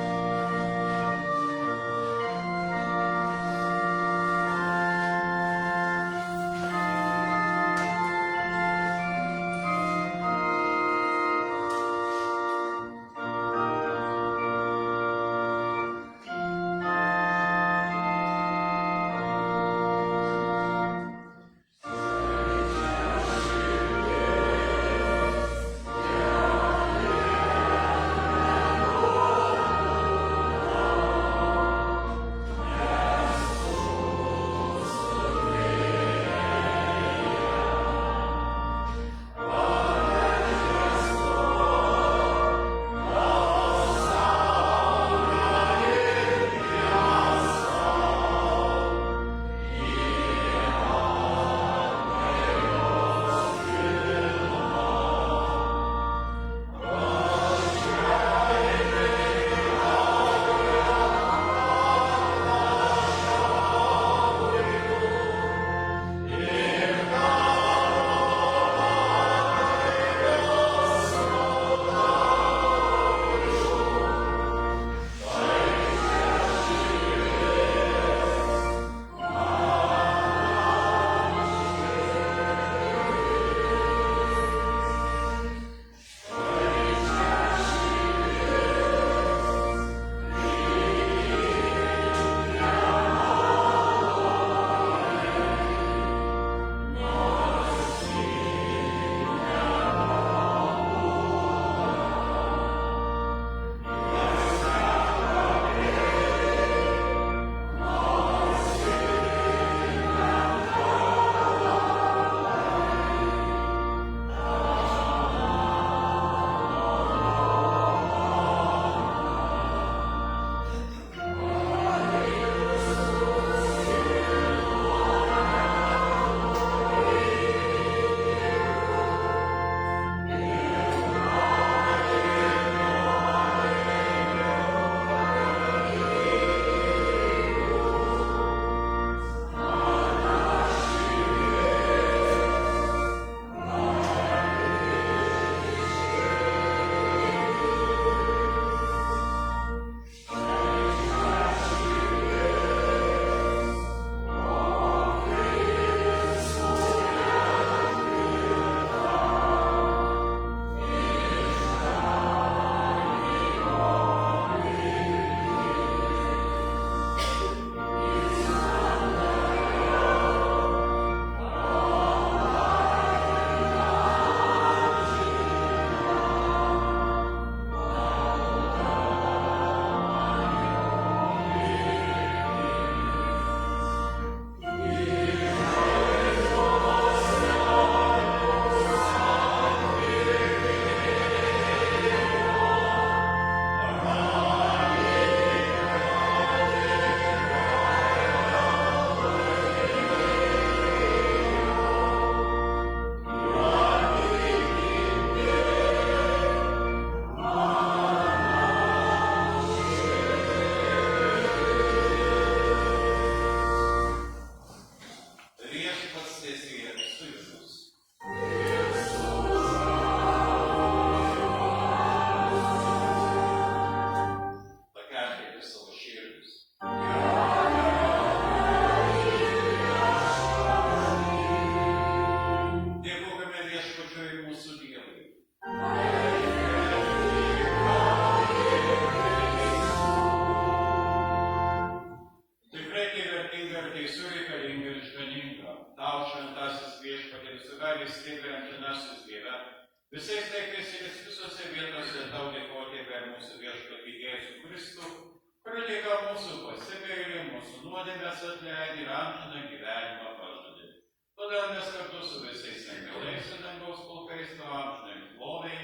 Speaker 1: nuodėmes atleidai ir amžiną gyvenimą pažadai. Todėl mes kartu su visais angelais ir dangaus pulkais tau amžinai šlovei,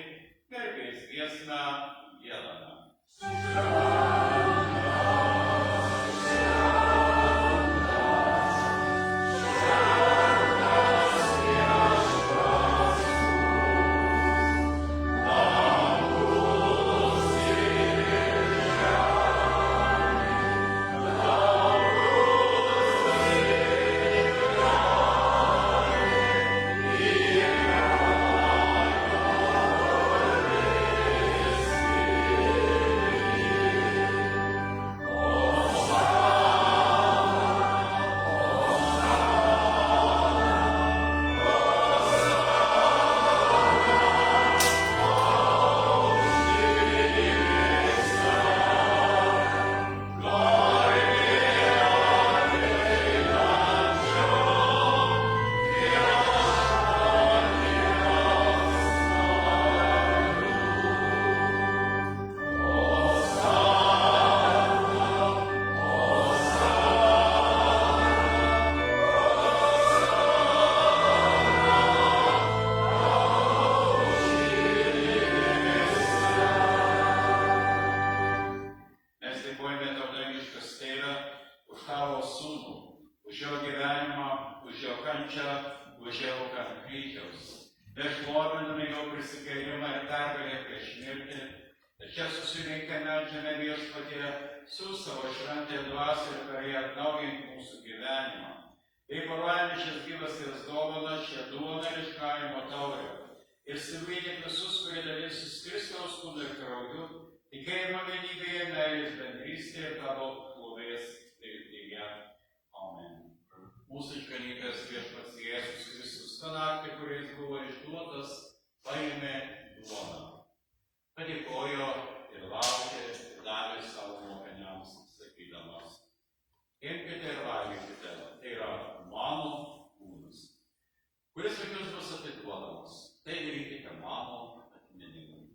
Speaker 1: garbės giesmę giedame. Mūsų išganytojas Viešpats Jėzus Kristus tą naktį, kuriais buvo išduotas, paėmė duoną. Padėkojo ir laukė ir davė savo mokiniams, sakydamas: imkite ir valgykite, tai yra mano kūnas, kuris už jus bus atiduodamas. Tai darykite mano atminimui.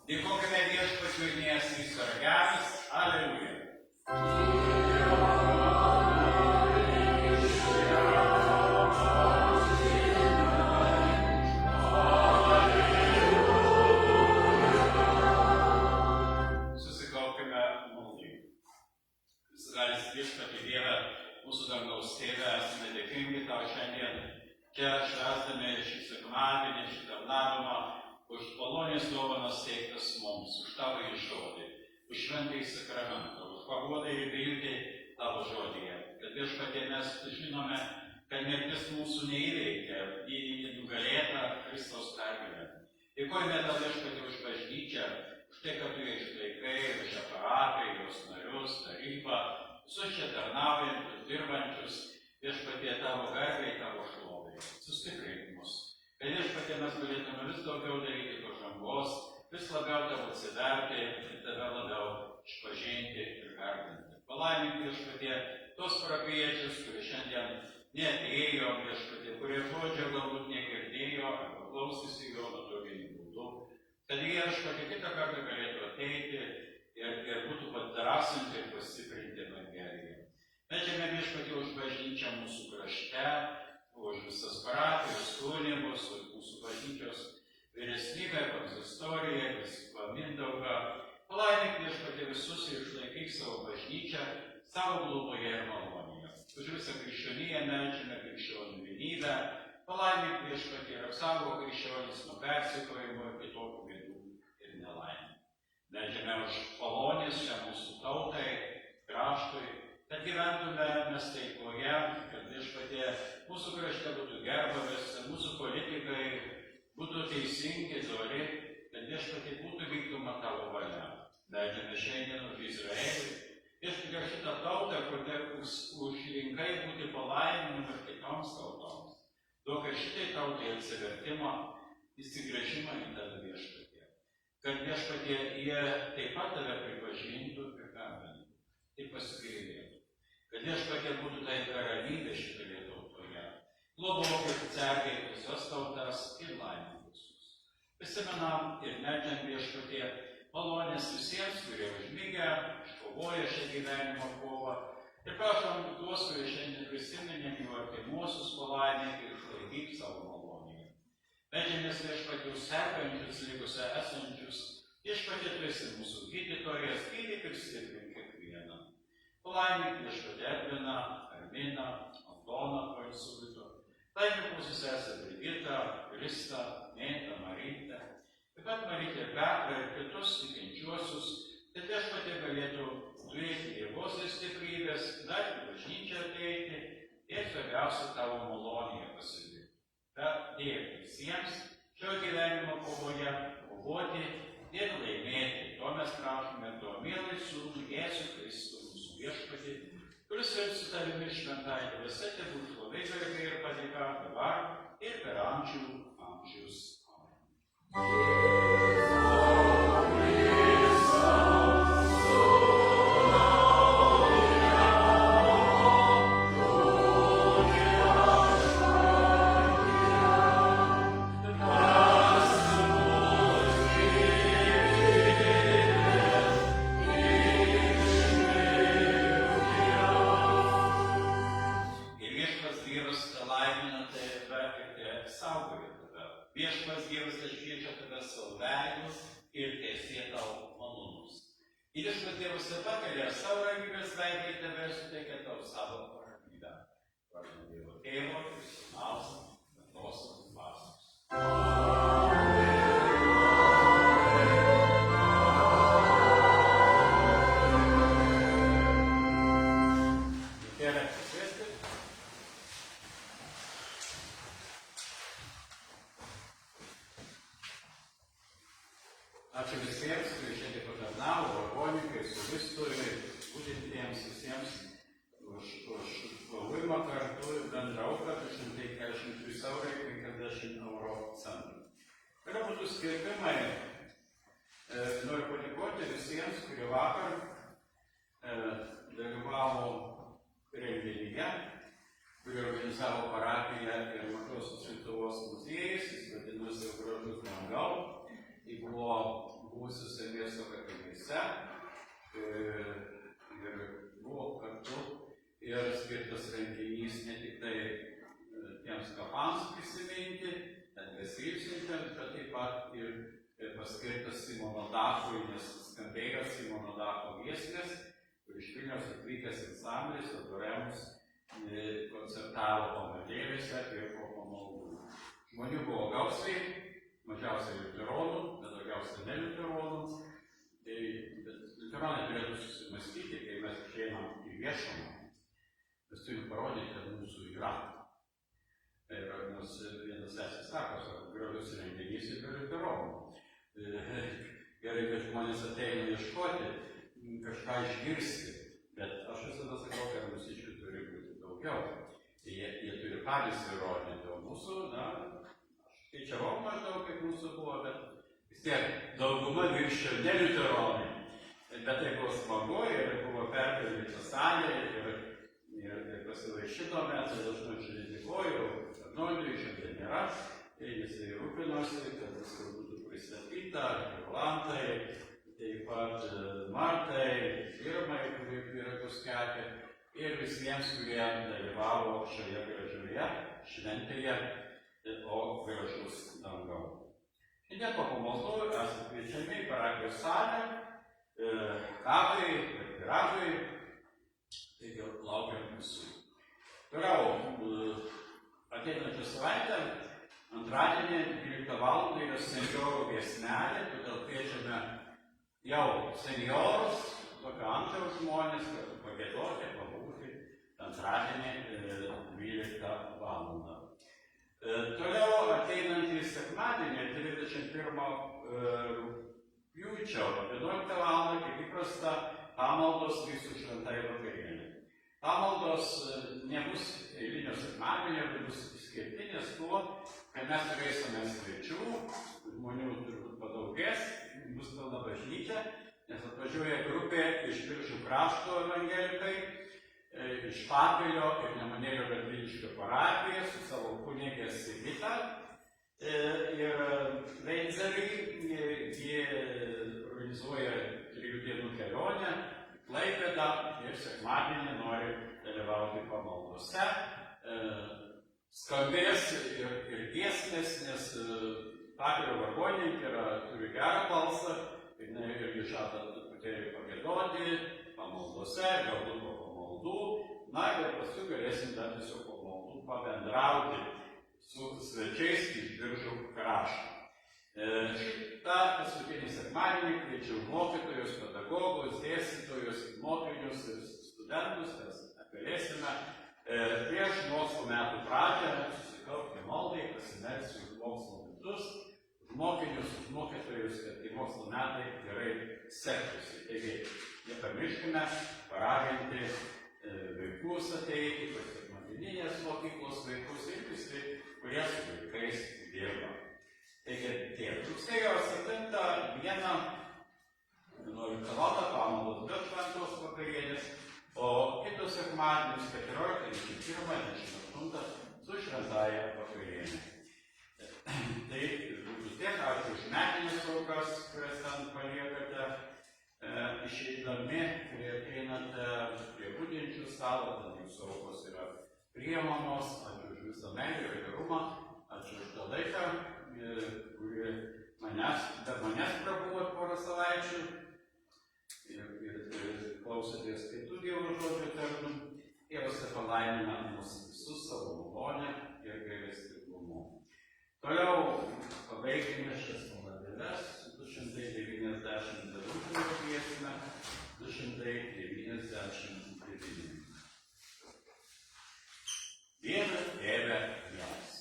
Speaker 1: Dėkokime Viešpačiui, nes jis yra geras. Aleliuja. Susikaupkime maldai. Visagalis Viešpatie Dieve, mūsų dangaus Tėve, esame dėkingi tau šiandien. Čia švęsdami šį sekmadienį, šį tarnavimą, už malonės dovanas teiktas mums, už tavo žodį, už šventąjį sakramentą, už paguodą ir viltį tavo žodyje. Kad Viešpatie mes žinome, kad mirtis mūsų neįveikia, ji nugalėta Kristaus pergalė. Dėkojame tau Viešpatie už bažnyčią, už tai, kad tu ją išlaikai, už šią parapiją, jos narius, tarybą, visus čia tarnaujančius, dirbančius, Viešpatie tavo garbei, tavo šlovei. Sustiprink mus. Kad Viešpatie mes galėtume vis daugiau daryti pažangos, vis labiau tavo atsiverti ir tave labiau išpažinti ir garbinti. Palaimink Viešpatie tos parapijiečius, kurie šiandien neatėjo, Viešpatie, kurie žodžio galbūt negirdėjo arba klausysi jo nuotoliniu būdu, kad jie Viešpatie kitą kartą galėtų ateiti ir būtų padrąsinti ir pastiprinti Evangeliją. Meldžiame Viešpatie už bažnyčią mūsų krašte, už visas parapijos kunigus, už mūsų bažnyčios vyresnybę, konsistoriją, vyskupą Mindaugą. Palaimink Viešpatie visus ir išlaikyk savo bažnyčią, savo globoje ir malonėje. Už visą krikščioniją meldžiame krikščionių vienybę. Palaimink Viešpatie ir apsaugo krikščionis nuo persekiojimo ir kitokių bėdų ir nelaimių. Meldžiame už malonės šią mūsų tautai, kraštui, kad gyventume mes taikoje, kad Viešpatie mūsų krašte būtų gerbavęs, kad mūsų politikai būtų teisingi, dori, kad Viešpatie būtų vykdoma tavo valia. Meldžiame šiandien už Izraelį. Viešpatie šitą tautą, kur užrinkai būti palaiminimą ir kitoms tautoms. Duok ir šitai tautai atsivertimą, įsigręžimą į tave Viešpatie. Kad Viešpatie jie taip pat tave pripažintų ir garbintų. Ir pasigailėtų. Kad Viešpatie būtų tai karalybė šitoje tautoje. Globokit, sergėkit visas tautas ir laimink visus. Prisimenam ir meldžiam Viešpatie malonės visiems, kurie užmigę, iškovoja šią gyvenimo kovą. Ir prašom tuos, kurie šiandien prisiminėm jų artimuosius palaiminti ir išlaikyk savo malonėje. Meldžiamės Viešpatie už sergančius, ligose esančius. Viešpatie tu esi mūsų gydytojas, gydyk ir stiprink kiekvieną. Palaimink Viešpatie Edviną, Arminą, Antoną poilsuvito. Laimink mūsų sesę Brigitą, Kristą, Mėtą, Marytę. Taip pat Marytę ir Petrą ir kitus tikinčiuosius, kad Viešpatie galėtų turėti jėgos ir stiprybės, dar į bažnyčią ateiti ir svarbiausia tavo malonėje pasilikti. Padėk visiems šio gyvenimo kovoje kovoti ir laimėti. To mes prašome to mielai sūnų Jėzų Kristų. Viešpatie, kuris ir su tavimi šventąja dvasia tegu šlovė, garbė ir padėka dabar ir per amžius. Viešpats Dievas atšviečia tave savo veidu ir tiesie tau malonus. Ir Viešpats Dievas pakelia savo ramybės veidą į tave ir suteikia tau savo ramybę. Vardu Dievo Tėvo ir Sūnaus ir Šventosios dvasios. Ačiū visiems, kurie šiandien patarnavo, vargonininkai, solistui, būdintiems visiems už buvimą kartu ir bendrauką 243,50 €. Yra būtų skelbimai. Noriu padėkoti visiems, kurie vakar dalyvavo renginyje, kurį organizavo parapija ir Mažosios Lietuvos muziejus, jis vadinosi Gražus Mangau. Tai buvo buvusi Šiauliuose. Ir buvo kartu ir skirtas renginys ne tik tai tiems kapams prisiminti, ten besiilsintiems, bet taip pat ir paskirtas Simono Dachui, nes skambėjo Simono Dacho giesmės, kur iš Vilniaus atvykęs ansamblis Adoremus koncertavo pamaldėlėse ir po pamaldų. Žmonių buvo gausiai, mažiausiai liuteronų, bet daugiausiai ne liuteronų. Liuteronai turėtų susimastyti, kai mes išeinam į viešumą. Mes turime parodyti, kad mūsų yra. Ir nors vienas sesis sako, gražus renginys ir liuteronų. Gerai, kad žmonės ateina ieškoti, kažką išgirsti, bet aš visada sakau, kad mūsiškių turi būti daugiau. Jie turi patys įrodyti, o mūsų, aš skaičiavau maždaug, kaip mūsų buvo, bet vis tiek dauguma virščio ne liuteronai. Bet tai buvo smagu ir buvo perpildyta salė ir pasivaišinome, tai aš nuoširdžiai dėkoju, Arnoldui šiandien nėra, jisai rūpinosi, kad viskas būtų pristatyta, Jolantai, taip pat Martai, Irmai, kuri pyragus kepė, ir visiems, kurie dalyvavo šioje gražioje šventėje, o gražus dangau. Šiandien po pamaldų esame kviečiami į parapijos salę, kavai ir pyragui, taigi laukiam visų. Toliau, ateinančią savaitę, antradienį 12 val. Yra senjorų giesmelė, todėl kviečiame jau seniorus, tokio amžiaus žmonės, kad pagiedoti, pabūti antradienį 12 val. Toliau ateinantį sekmadienį 31 rugpjūčio 11 val. Kaip įprasta, pamaldos visų šventai vakarienė. Pamaldos nebus eilinio sekmadienio, bet bus išskirtinės tuo, kad mes turėsime svečių, žmonių turbūt padaugės, bus pilna bažnyčia, nes atvažiuoja grupė iš Biržų krašto evangelikai, iš Papilio ir Nemunėlio Radviliškio parapijos su savo kunigė Sigita ir Leinzerį. Jie organizuoja 3 dienų kelionę Klaipėdą ir sekmadienį nori dalyvauti pamaldose. Skambės ir giesmės, nes Papilio vargonininkė turi gerą balsą, jinai irgi žada truputėlį pagiedoti pamaldose, galbūt po pamaldų. Na ir paskui galėsim dar tiesiog po pamaldų pabendrauti su svečiais iš Biržų krašto. Šitą paskutinį sekmadienį kviečiau mokytojus, pedagogus, dėstytojus, mokinius ir studentus, mes galėsime prieš mokslo metų pradžią susikaupti maldai, pasimelsti už mokslo metus, už mokinius, už mokytojus, kad tie mokslo metai gerai sektųsi. Taigi, nepamirškime paraginti vaikus ateiti, ypač sekmadieninės mokyklos vaikus ir visi, kurie su vaikais dirba. Taigi, tiek. Rugsėjo 7 dieną 11 val. Pamaldos be šventos vakarienės, o kitus sekmadienius 14, 21, 28 su šventąja vakarienė. Tai būtų tiek, ačiū už metinės aukas, kurias ten paliekate išeidami, kurie ateinate prie budinčių stalo, ten jūsų aukos yra priimamos, ačiū už visą meilę ir gerumą, ačiū už tą laiką, kuri manęs prabuvot porą savaičių ir klausėtės kitų Dievo žodžio tarnų. Dievas te palaimina mus visus savo malonę ir gailestingumu. Toliau pabaigime šias maldėles su 299 giesme, 299. Dieve, Tėve, vienas.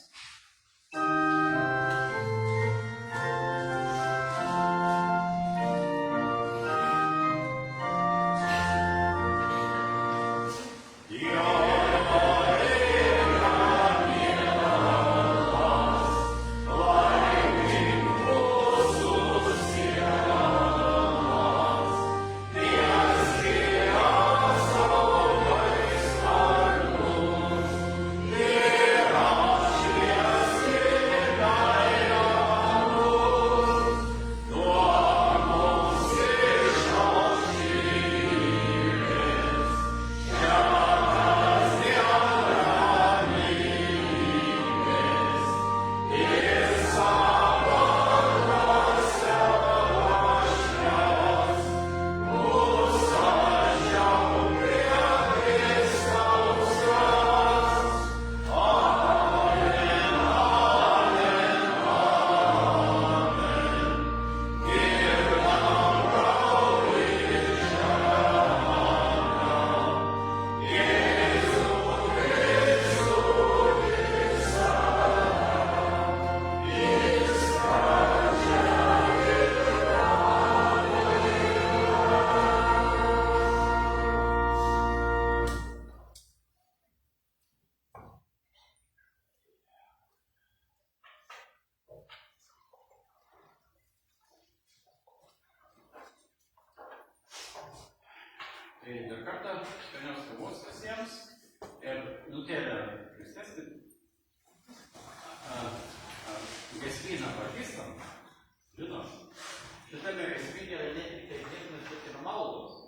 Speaker 4: Dios,
Speaker 1: Tai dar kartą skanios kavos visiems ir nutėlę kristesnį. Gesvyną pažįstam, žinom. Šitame gesvyne yra ne tik tai giesmės, bet ir maldos.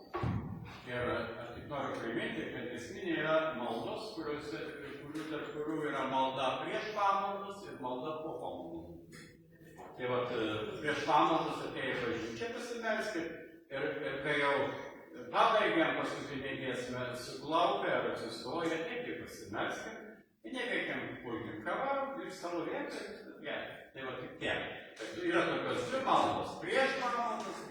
Speaker 1: Ir aš tik noriu priminti, kad gesvyne yra maldos, tarp kurių yra malda prieš pamaldas ir malda po pamaldų. Tai vat, prieš pamaldas atėjo bažnyčia pasimelskit ir kai jau pabaigėm paskutinį giesmę suklaupę ar atsistoję, irgi pasimelskit, ir neveikiam pulkim kavą ir savo vietą. Tai va tik tiek. Yra tokios dvi maldos prieš pamaldas